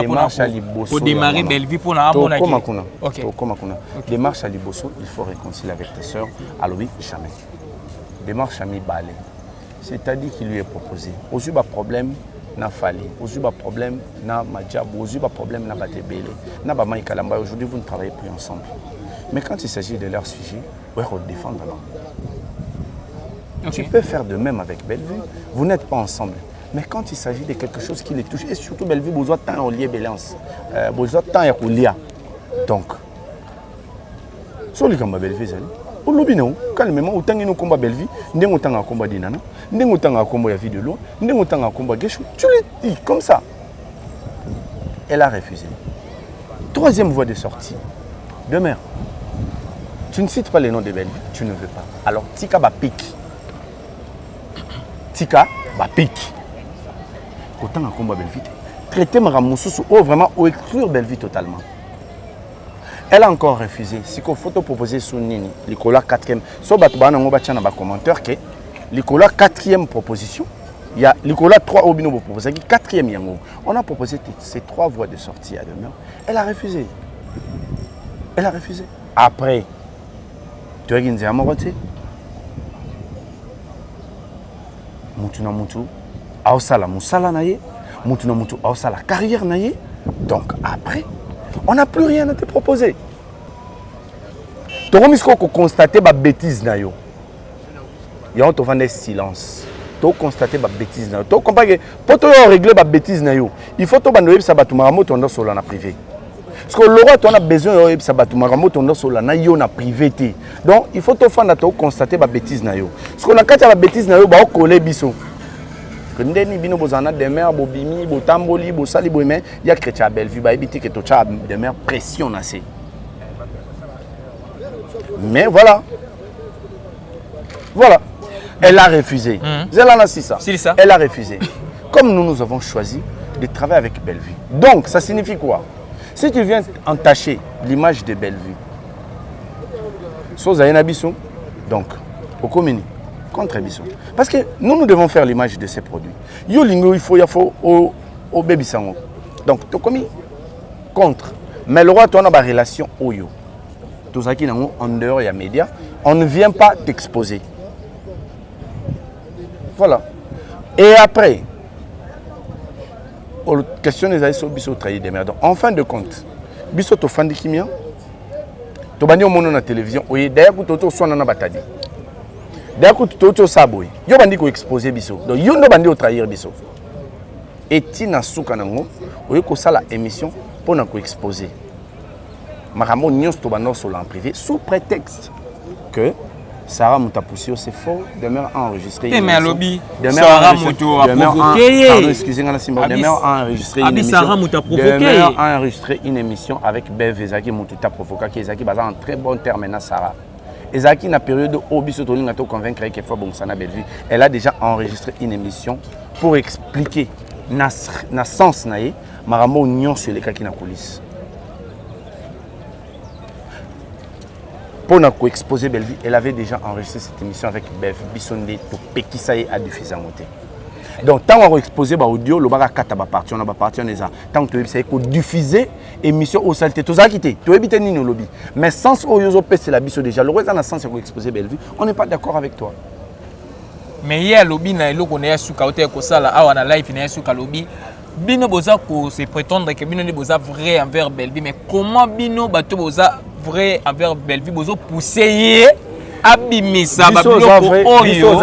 Pour démarrer Bellevue pour la démarche à Liboso, il faut réconcilier avec ta soeur. Alors oui, jamais. Démarche à Mibale. C'est-à-dire qu'il lui est proposé. Aujourd'hui, il y a problème. Na Fali, aujourd'hui pas problème, na Madjab, aujourd'hui pas problème, na Batebele, na Bamaï Kalamba. Aujourd'hui vous ne travaillez plus ensemble. Mais quand il s'agit de leur sujet, vous devez défendre là. Okay. Tu peux faire de même avec Bellevue. Vous n'êtes pas ensemble. Mais quand il s'agit de quelque chose qui les touche, et surtout Bellevue, besoin de temps au lié balance, besoin de temps à Koulia. Donc, sur les combats Bellevue, au lobby, calmement, autant que nous combat Bellevue, nous autant à combat Dinana, nous autant à combat Vie de l'eau, nous autant à combat Guéchou. Tu l'as dit comme ça. Elle a refusé. Troisième voie de sortie. Demain, tu ne cites pas les noms de Bellevue, tu ne veux pas. Alors, Tika va pique. Tika va pique. Autant à combat Bellevue. Traiter Maramoussou ou vraiment ou exclure Bellevue totalement. Elle a encore refusé. Si qu'on photo proposé sur Nini, Nicolas 4e. So batba na ngoba tchana ba commentaire que Nicolas 4e proposition. Il y a Nicolas 3 au bino proposé 4e yango. On a proposé ces 3 voies de sortie à demain. Elle a refusé. Elle a refusé. Après, tu as dit à moi tu mutu na mutu aosala musala na ye, mutu na mutu aosala carrière na ye. Donc après, on n'a plus rien à te proposer. Tu as constaté ma bêtise. Il y a un silence. Tu as constaté ma bêtise. Tu as compris que pour te régler ma bêtise, il faut que tu aies un sur la privé. Parce que le roi, tu as besoin de sur la privé. Donc il faut que tu constater ma bêtise. Parce que quand tu as ma bêtise, tu vas coller biso. Ndeni bino bozana de mer bobimi botamboli bosali boyeme ya chrétien Bellevue ba ebiti que tocha de mer pression assez. Mais voilà. Voilà. Elle a refusé. Elle a refusé. Comme nous avons choisi de travailler avec Bellevue. Donc ça signifie quoi? Si tu viens entacher l'image de Bellevue. Soza Yenabiso. Donc au commune contre Bissot. Parce que nous devons faire l'image de ces produits. Yo lingo il faut au baby sango. Donc tu commis contre. Mais le roi tu as une relation au yo. Tout ça qui est en dehors il y a médias, on ne vient pas t'exposer. Voilà. Et après question des aïsos Bissot trahi des merdes. En fin de compte, Bissot to fan de kimia. To bani au monde na télévision, oui d'ailleurs ku toto so na batadi. D'accord, tu as saboy. Yo bandi ko exposer biso. Donc yo no bandi o trahir biso. Et tina suka nango, oyo ko sala émission pour na ko exposer. Maramo nyos to bando sur en privé sous prétexte que Sarah Moutapousio c'est faux, demain enregistré. Mais lobby. Sarah Moutou a provoqué. Excusez-moi Simba, demain enregistré une émission. Sarah Moutou a provoqué. Demain enregistré une émission avec Bev Ezaki Moutou a provoqué qui Ezaki basa en très bon terme na Sarah. Ezaki na période où Bissot a convaincre qu'il faut bon sana Bellevue. Elle a déjà enregistré une émission pour expliquer na sens naé maramo union sur les cas qui na coulisses. Pour nous exposer Bellevue, elle avait déjà enregistré cette émission avec Bev Bissondé pour Pekisaye à diffuser en moté. Donc tant on exposé l'audio, le baga kata ba parti on a ba parti on est ça. Tant que tu ko diffuser émission au saleté tous a quitté. Tu éviter ni no lobby. Mais sans oyozo c'est la biso déjà. Le reste dans sens pour exposer Bellevue, on n'est pas d'accord avec toi. Mais hier lobby na eloko na suka ote ko sala awa na live na suka lobby. Bino boza ko se prétendre que bino ne boza vrai envers Bellevue, mais comment bino bato boza vrai envers Bellevue bozo pousser abimisa babiloko oyo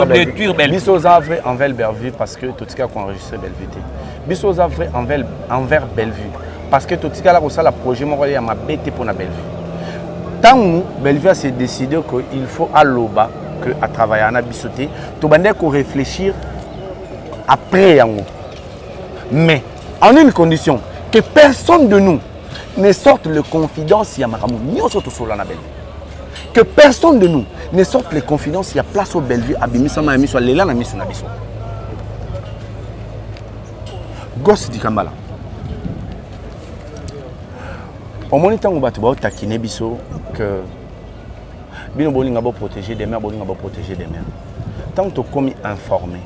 détruire Bellevue. Bisoza vrai envers Bellevue parce que tout ce qui a enregistré Bellevue. Bisoza vrai envers Bellevue parce que tout ce qui a la projet moi ya ma bête pour na Bellevue. Tant Bellevue s'est décidé qu'il faut à l'oba que à travailler en bisoté, to bande ko réfléchir après yango. Mais en une condition que personne de nous ne sorte le confidence ya maramu nyoso to solana Bellevue. Que personne de nous ne sorte les confidences, il y a place au Bellevue, à Bimisama, à Miso, à Léla, à Miso, à Biso. Gosse di Kambala. Au moment où on va taquiner Biso, que Bino Boling a beau protéger des mers, Boling a beau protéger des mers. Tant que tu as commis informé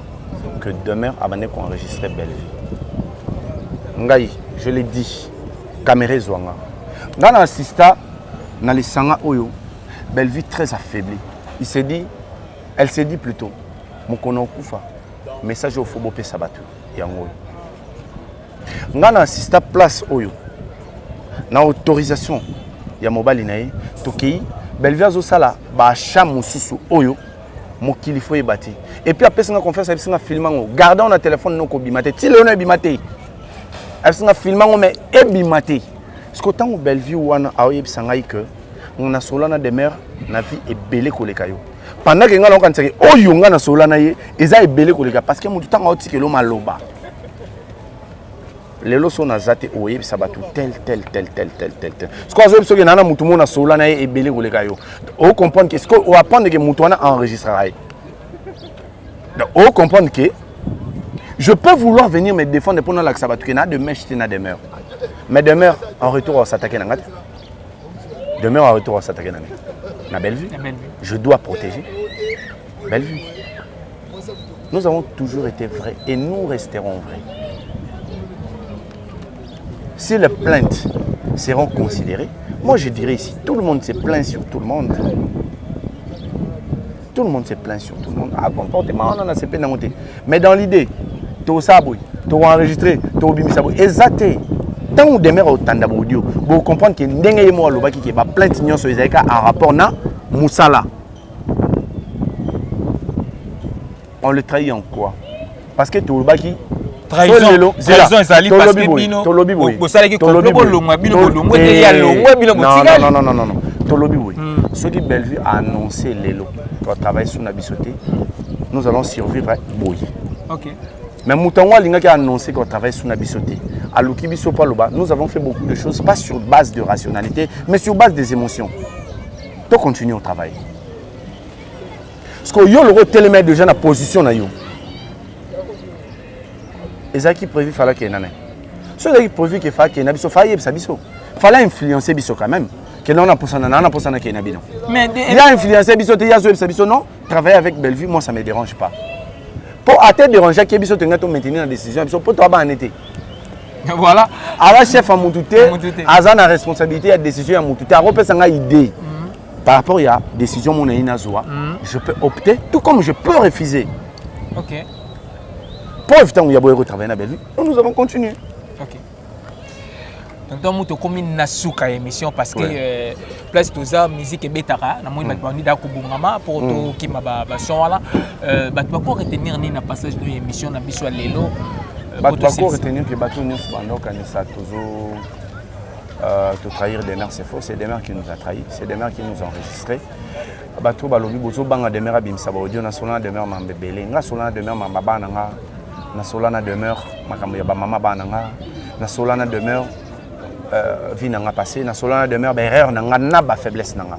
que demain, avant qu'on enregistrait Bellevue. Ngaï, je l'ai dit, caméra Zouanga. Dans l'assista, dans les sanga Oyo, Bellevue très affaiblie. Elle s'est dit plutôt, mon kono kufa, message au Fobope Sabatu, yango. Ngana assista place Oyo, na autorisation, ya mobile nae, toki, Bellevue azo sala, ba cham mususu Oyo, mokili faut ebati. Et puis après ça confiance avec ça filmango. Gardons le téléphone non ko bimate. Ti le no bimate. Avec ça filmango mais ebimate. Parce que tant au Bellevue wana aoyebisa ngai que on a solana demeure na vie ebele koleka yo. Pendant que nga longa nteke oyo nga na solana ye eza ebele koleka parce que mutu tanga otikelo maloba. Lelo so na zate oyebisa batu tel. Ce qu'on a besoin nana mutu mona solana ye ebele koleka yo. On comprendre que ce qu'on va apprendre que mutu wana enregistrera. Donc on comprendre que je peux vouloir venir me défendre pendant la sabatu que na de mèche na demeure. Mais demeure en retour à s'attaquer dans demeure en retour à s'attaquer dans Bellevue. Je dois protéger Bellevue. Nous avons toujours été vrais et nous resterons vrais. Si les plaintes seront considérées, moi je dirais ici, tout le monde se plaint sur tout le monde. Tout le monde se plaint sur tout le monde. Ah, comportement, on en a ces peines à monter. Mais dans l'idée, tu as enregistré, tu as bimisa. Exacté. Tant que demeure au tanda audio, vous comprenez que ndenge mo lobaki ke ba plainte nyonso ezaka en rapport na Moussala. On le trahit en quoi? Parce que tout lobaki trahison ezali parce que bino bosala ki complot longwa bino bolongwa te ya longwa bino botikali. Non. Tolobi boy. Ceux qui Bellevue a annoncé l'élo. Tu vas travailler sur Nabisoté. Nous allons survivre boy. OK. Mais Moutanwa Linga qui a annoncé qu'on travaille sur Nabisoté. À Lukibiso Paloba, nous avons fait beaucoup de choses, pas sur base de rationalité, mais sur base des émotions. Donc continuer au travail. Parce que yo le tellement déjà dans la position na yo. Et ça qui prévu fallait qu'il y ait nana. Ce qui prévu qu'il fallait qu'il y ait biso fallait biso. Fallait influencer biso quand même. Que non on a qu'il y ait bino. Mais il a influencé biso, il y a biso non. Travailler avec Bellevue, moi ça me dérange pas. Pour te déranger que biso tenga to maintenir la décision biso pour toi ba en été. Voilà. Alors chef à Moutouté, Azan a responsabilité à décision à Moutouté. Alors peut une idée par rapport à la décision mon Inazoa, je peux opter tout comme je peux refuser. OK. Pour éviter où il y a beau retravailler à Bellevue, nous avons continué. OK. Donc nous comme une nasuka émission parce que place toza musique et betara na moi bandi da ko bungama pour to ki ba son wala ba ko retenir ni na passage de émission na biso lelo. Pourquoi retenir que bateau nous pendant qu'on ça toujours te trahir des mères c'est faux, c'est des mères qui nous a trahis, c'est des mères qui nous ont enregistrés. Bateau balobi bozo banga des mères bim saba audio na solana des mères mambebele, nga solana des mères mambaba nga, na solana des mères makambo ya ba mama bananga, na solana des mères vie n'a passé, na solana de mer erreur n'a ba faiblesse nanga.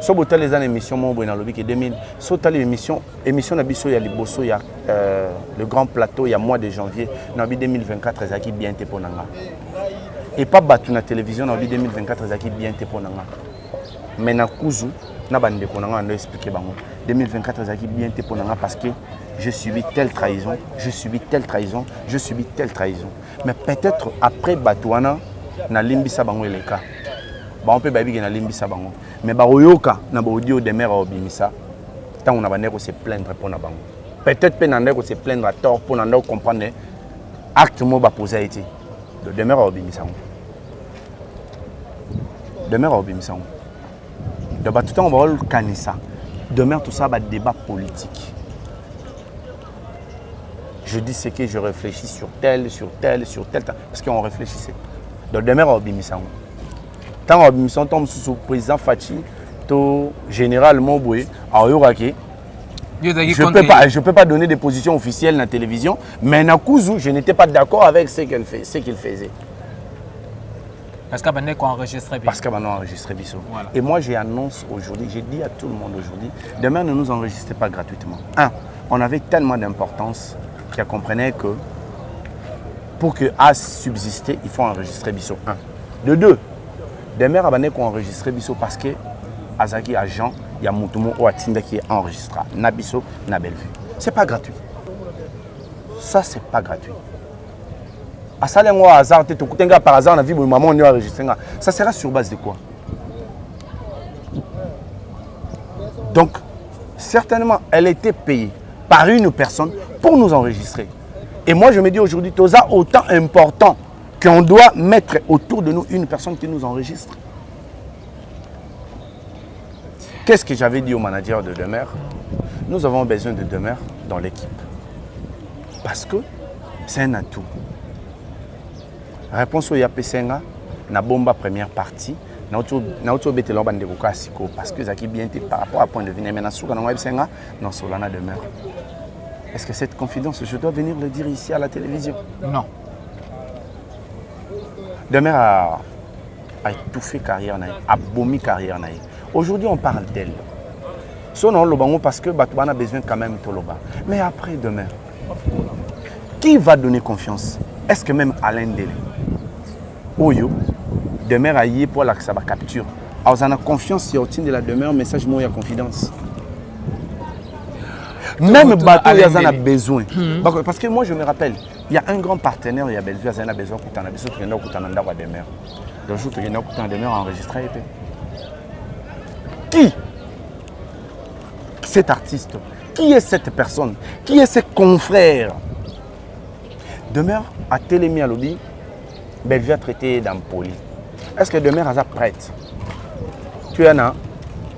So botal les années émission mon bon lobby que 2000 so tal émission na biso ya liboso ya le grand plateau il y a mois de janvier na 2024 ezaki bien te ponanga. Et pas battu na télévision na 2024 ezaki bien te ponanga. Mais na kuzu na bande konanga ndo expliquer bango 2024 ezaki bien te ponanga parce que je subis telle trahison, je subis telle trahison, je subis telle trahison. Mais peut-être après Batouana na limbisa bango eleka ba on peut baby na limbisa bango mais ba oyoka na ba audio de mère obimisa tant on a bandé ko se plaindre pour na bango peut-être pe nande ko se plaindre à tort pour nande comprendre acte mo ba poser été de demeure obimisa demeure obimisa de ba tout temps on va kanisa demeure tout ça ba débat politique. Je dis ce que je réfléchis sur tel parce qu'on réfléchissait. Donc demain on bimisa. Tant on bimisa tombe sous président Fachi, to général Moboué, je peux pas donner des positions officielles dans la télévision, mais na Kouzou, je n'étais pas d'accord avec ce qu'il faisait. Parce qu'on a enregistré Bisso. Parce qu'on a enregistré Bisso. Voilà. Et moi j'annonce aujourd'hui, j'ai dit à tout le monde aujourd'hui, demain ne nous enregistrez pas gratuitement. On avait tellement d'importance qui comprenait que pour que A subsister, il faut enregistrer Bisso. De deux, des mères abonnés qui ont enregistré Bisso parce que Azaki agent, il y a Moutoumou ou Atinda qui est enregistré. Na Bisso, na Bellevue. C'est pas gratuit. Ça, c'est pas gratuit. À ça, les mots hasard, tu as par hasard, on a vu mon maman enregistré. Ça sera sur base de quoi? Donc, certainement, elle était payée par une personne pour nous enregistrer. Et moi, je me dis aujourd'hui, c'est autant important qu'on doit mettre autour de nous une personne qui nous enregistre. Qu'est-ce que j'avais dit au manager de Demeure? nous avons besoin de demeure dans l'équipe. Parce que c'est un atout. Réponse au Yapesenga, na bomba première partie, na auto bete lo bande ko asiko parce que zaki bien par rapport à point de vue mais na souka na Yapesenga, non Solana demeure. Est-ce que cette confidence, je dois venir le dire ici à la télévision? Non. Demeure a étouffé carrière, a bomi carrière. Aujourd'hui, on parle d'elle. Son nom, le parce que Batouban a besoin quand même de l'Oba. Mais après, demain, qui va donner confiance? Est-ce que même Alain Dele? Oyo, demeure a yé pour la capture. Alors, on a confiance, il y a au de la demeure, message, moi, il y a confidence. Même bateau, il y a besoin. Parce que moi, je me rappelle, il y a un grand partenaire, il y a Bellevue, il y a besoin de demeure. Le jour où il y a une demeure enregistrée. Qui? Cet artiste? Qui est cette personne? Qui est ses confrères? Demeure à Télémi à lobby, Bellevue a traité d'Ampoli. Est-ce que demeure est prête? Tu en as,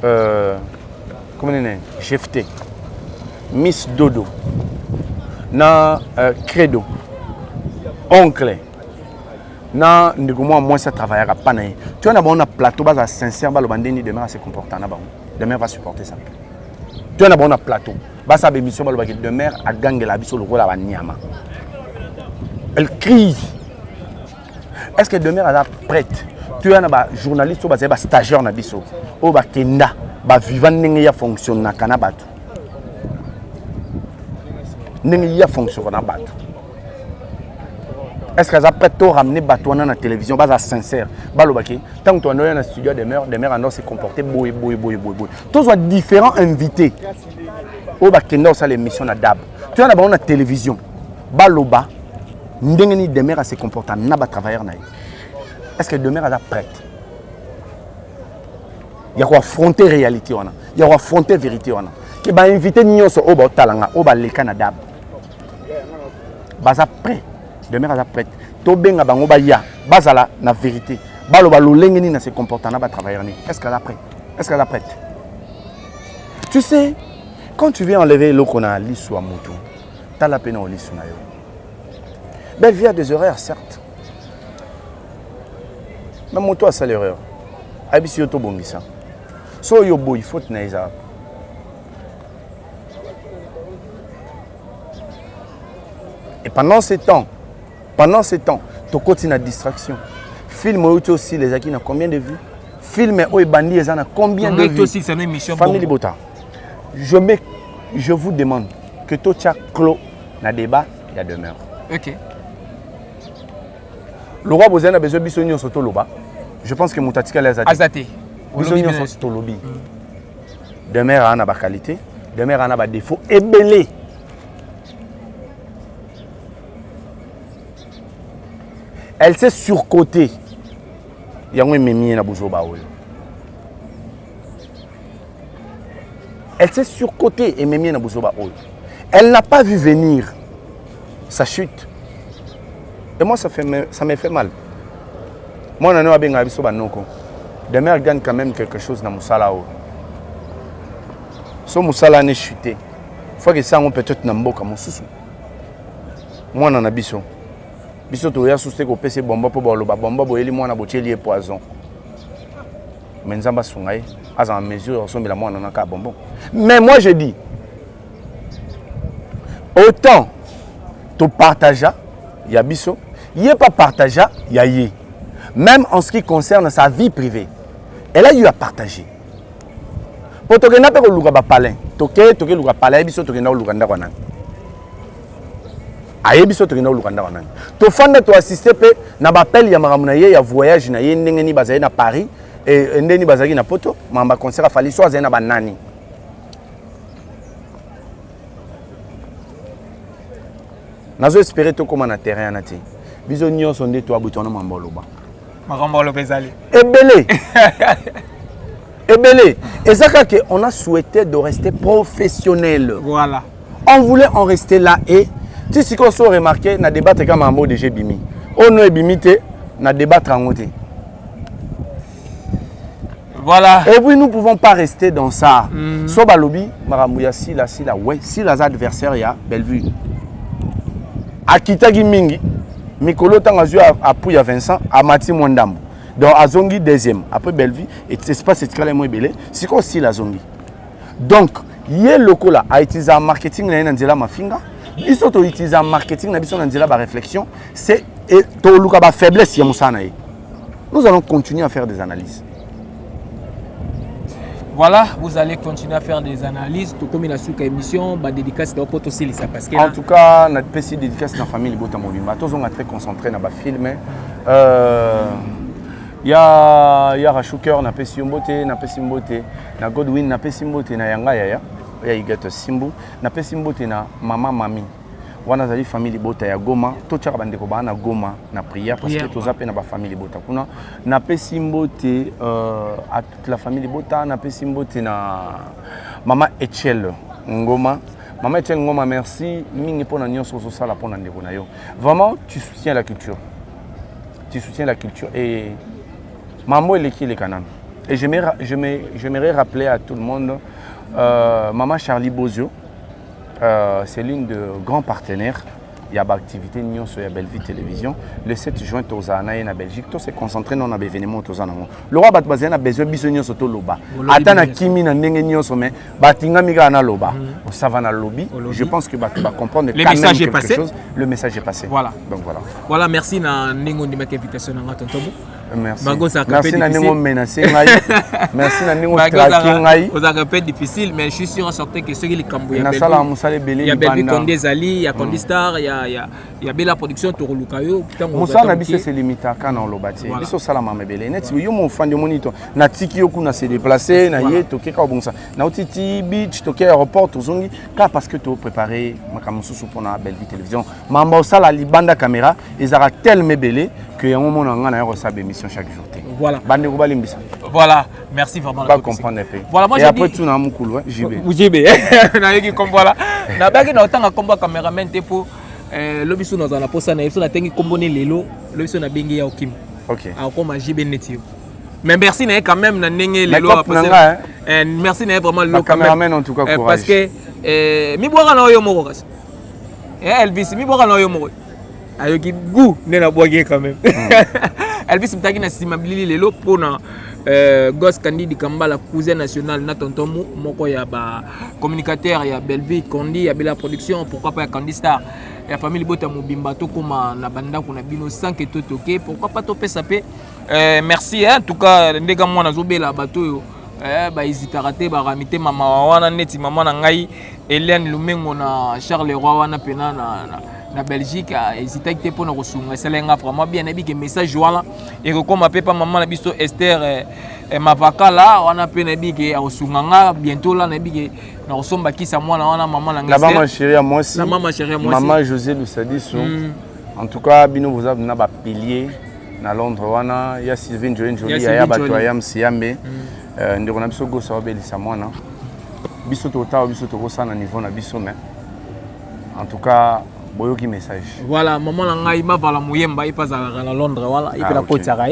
comment on dit, Chefté, Miss Dodo, na Credo, Oncle, na ndikumo moi ça travailler à Panaï. Tu en as bon plateau base sincère, ba le bandeni demeure à se comporter na ba. Demeure va supporter ça. Tu en as bon plateau, ba sa bémission ba le baguette demeure à gangue la biso le rôle à Niama. Elle crie. Est-ce que demeure est prête? Tu en as ba journaliste ou ba stagiaire na biso. O ba kenda, ba vivant n'engue ya fonctionne na kanabatu. N'engue ya fonctionne na batu. Est-ce qu'elles sont prêtes à ramener bateau dans la télévision? Bas sincère. Tant que tu es dans le studio de demeure, on se comporter boy. Tous sont différents invités. Au Bakenda, ça l'émission na dab. Tu es dans la télévision. Baloba, n'engeni demeure à se comporter na ba travailleur na. Est-ce que demeure est prête? Il y a quoi affronter réalité on a. Il y a quoi affronter vérité on a. Qui va inviter nyonso au ba talanga, au ba leka na dab. Bas prêt. Demeure à prête. Tobenga bango ba ya, bazala na vérité. Baloba lolengeni na se comporter na ba travailleur ni. Est-ce qu'elle est prête? Est-ce qu'elle est prête? Tu sais, quand tu viens enlever l'eau qu'on a l'issue à moto, tu as la peine au l'issue na yo. Ben via des horaires certes. Mais moto a ça l'erreur. Abisi yo to bongisa. So yo boy faute na isa. Et pendant ce temps, tu continues la distraction. Film aussi, les acquis, combien de vues? Film et bandi, ils ont combien de vues? Aussi, c'est une émission. Famille Bota. Je vous demande que tout ça clos dans le débat, il y a demeure. Ok. Le roi Bozena a besoin de bisogno sur Toloba. Je pense que Moutatika les a dit. Azate. Bisogno sur Tolobi. Demeure a une qualité, demeure a un défaut et belé. Elle s'est surcotée. Il y a un mémie na bouzo baoul. Elle s'est surcotée et mémie na bouzo baoul. Elle n'a pas vu venir sa chute. Et moi, ça me fait mal. Moi, je suis un peu de Demeure gagne quand même quelque chose dans Moussala. Si Moussala n'est chuté, il faut que ça peut-être dans Mboka Moussou. Moi, je suis un biso. Biso to ya souste ko pese bomba po boloba bomba boyeli mwana botieli poison. Mais nzamba sungai aza en mesure sombela mwana na ka bonbon. Mais moi je dis autant to partager ya biso, yé pas partager ya yé. Même en ce qui concerne sa vie privée. Elle a eu à partager. Pour to kena pe ko luka ba palin, to ke luka palin biso to kena luka ndako nan. Ayebiso to kena lukanda wanani to fanda to assister pe na bapel ya makamuna ye ya voyage na ye ndenge ni bazali na Paris et ndeni bazali na poto mamba concert afali so azali na banani nazo espérer to koma na terrain na ti biso nyonso nde to abutona mamboloba Marambolo bezali ebele ebele et ça que on a souhaité de rester professionnel. Voilà. On voulait en rester là et si on a remarqué, na débattre comme un mot de Bimi. On a bimité, na débattre en côté. Voilà. Et puis nous ne pouvons pas rester dans ça. Soba lobby, Maramouya Sila, ouais, si les adversaires y a Bellevue. Akitagi Mingi, Mikolo Tangazu a Pouya Vincent, a Mati Mwandambo. Donc Azongi deuxième. Après Bellevue, et c'est pas cette calme belé, c'est quoi aussi la Zongi. Donc, il y a le local à utiliser un marketing na nzela mafinga. Ils sont utilisés en marketing na biso nzela ba réflexion, c'est et to luka ba faiblesse ya musana. Nous allons continuer à faire des analyses. Voilà, vous allez continuer à faire des analyses. Tout comme il a su qu'à émission, bah dédicace dans poto c'est ça parce que en tout cas, notre petit dédicace dans la famille Bota Mobimba. Tous on est très concentré dans le film. Il y a Rachuker, na pesi mbote, na pesi mbote, na Godwin, na pesi mbote, na Yanga Yaya, ya Igeto Simbu, na pesi mbote na Mama Mami. Wana zali famille Bota ya Goma, to tchaka bandeko ba na Goma na prière parce que tous appellent na ba famille Bota. Kuna na pesi mbote à toute la famille Bota, na pesi mbote na Mama Echel Ngoma. Maman Etienne Ngoma, merci. Mingi pour n'anion sur ça la pour n'andeko na yo. Vraiment, tu soutiens la culture. Tu soutiens la culture et Maman est qui les canons. Et j'aimerais rappeler à tout le monde, Maman Charlie Bozio, c'est l'une de grands partenaires. Il y a l'activité Nyon sur la Bellevue Télévision. Le 7 juin, tu as en Belgique. Tu es concentré dans l'événement. Le roi Batbazien a besoin de bisogno sur le loba. Attends, Kimi n'a n'engagné sur mais Batinga miga na loba. Au savana lobby. Je pense que tu vas comprendre le message est passé. Le message est passé. Voilà. Donc voilà. Voilà, merci na ningo de ma invitation na tontobo. Merci. Merci na ningo menacer ngai. Merci na ningo traquer ngai. Vous avez un peu difficile mais je suis sûr en certain que ceux qui les cambo na sala musale belé. Il y a Bellevue Condé Zali, il y a Condé Star, il y a Bella Production Torolukayo. Moussa na biso se limite à kana lobati. Biso sala mamebele. Net yo mo fan de monito. Na tiki yo kuna se déplacer na ye toke ka bonsa. Na otiti beach toke aéroport tozongi ka parce que tu préparer makamususu pour na Bellevue Télévision. Mamba sala libanda caméra ezara tellement belé que un moment on a reçu émission chaque jour. Voilà. Voilà, merci vraiment. Pas comprendre les pays. Voilà, moi et après tout na mukulu JB. JB. Na yeki comme voilà. Na bagi na otanga combat cameraman te pour lobiso na za posa na yeso na tengi kombone lelo, lobiso na bengi ya okim. OK. A comme JB netio. Mais merci na quand même na ndenge lelo a passé. Merci na vraiment le cameraman en tout cas courage. Parce que mi boka na yo moko kasi. Elvis mi boka na yo moko. Ayoki goût nena boage quand même. Elvis mtaki na simabilili lelo pona Gos Kandi Kamba la cousin national na tonton moko ya ba communicateur ya Bellevue Kondi ya Bella Production pourquoi pas ya Candy Star ya famille Bota Mobimba to koma na banda kuna bino sans que totoke pourquoi pas to pesa pe merci en tout cas ndeka mwana zobela bato yo ba hésitera te ba ramite mama wana neti mama na ngai Hélène Lumengo na Charles Roy wana pena na Belgique hésité te pour na kosunga selenga vraiment bien nabi que message wala et comme appelle pas maman na biso Esther Mavaka là wana pe nabi que kosunga bientôt là nabi que na kosomba kisa mwana wana maman na la maman chérie à moi aussi la maman chérie à moi aussi maman José Lusadiso en tout cas bino vous avez na ba pilier na Londres wana ya Sylvain Jolie ya bato ya Msiambe ndeko na biso gosa obelisa mwana biso tota biso to kosana niveau na biso mais en tout cas boyoki message. Voilà, maman na ngai mavala muyemba ipaza na Londres wala ipela kotaka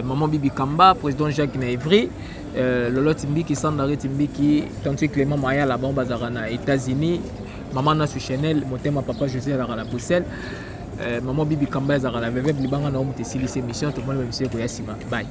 maman Bibi Kamba, président Jacques Naivry, Lolo Timbiki Sandare Timbiki, Tanti Clément Maya là-bas bazara na États-Unis, maman na su Chanel, motema papa José à la Bruxelles, maman Bibi Kamba za la veuve libanga na omuté sili mission tout le monde monsieur ko yasima. Bye.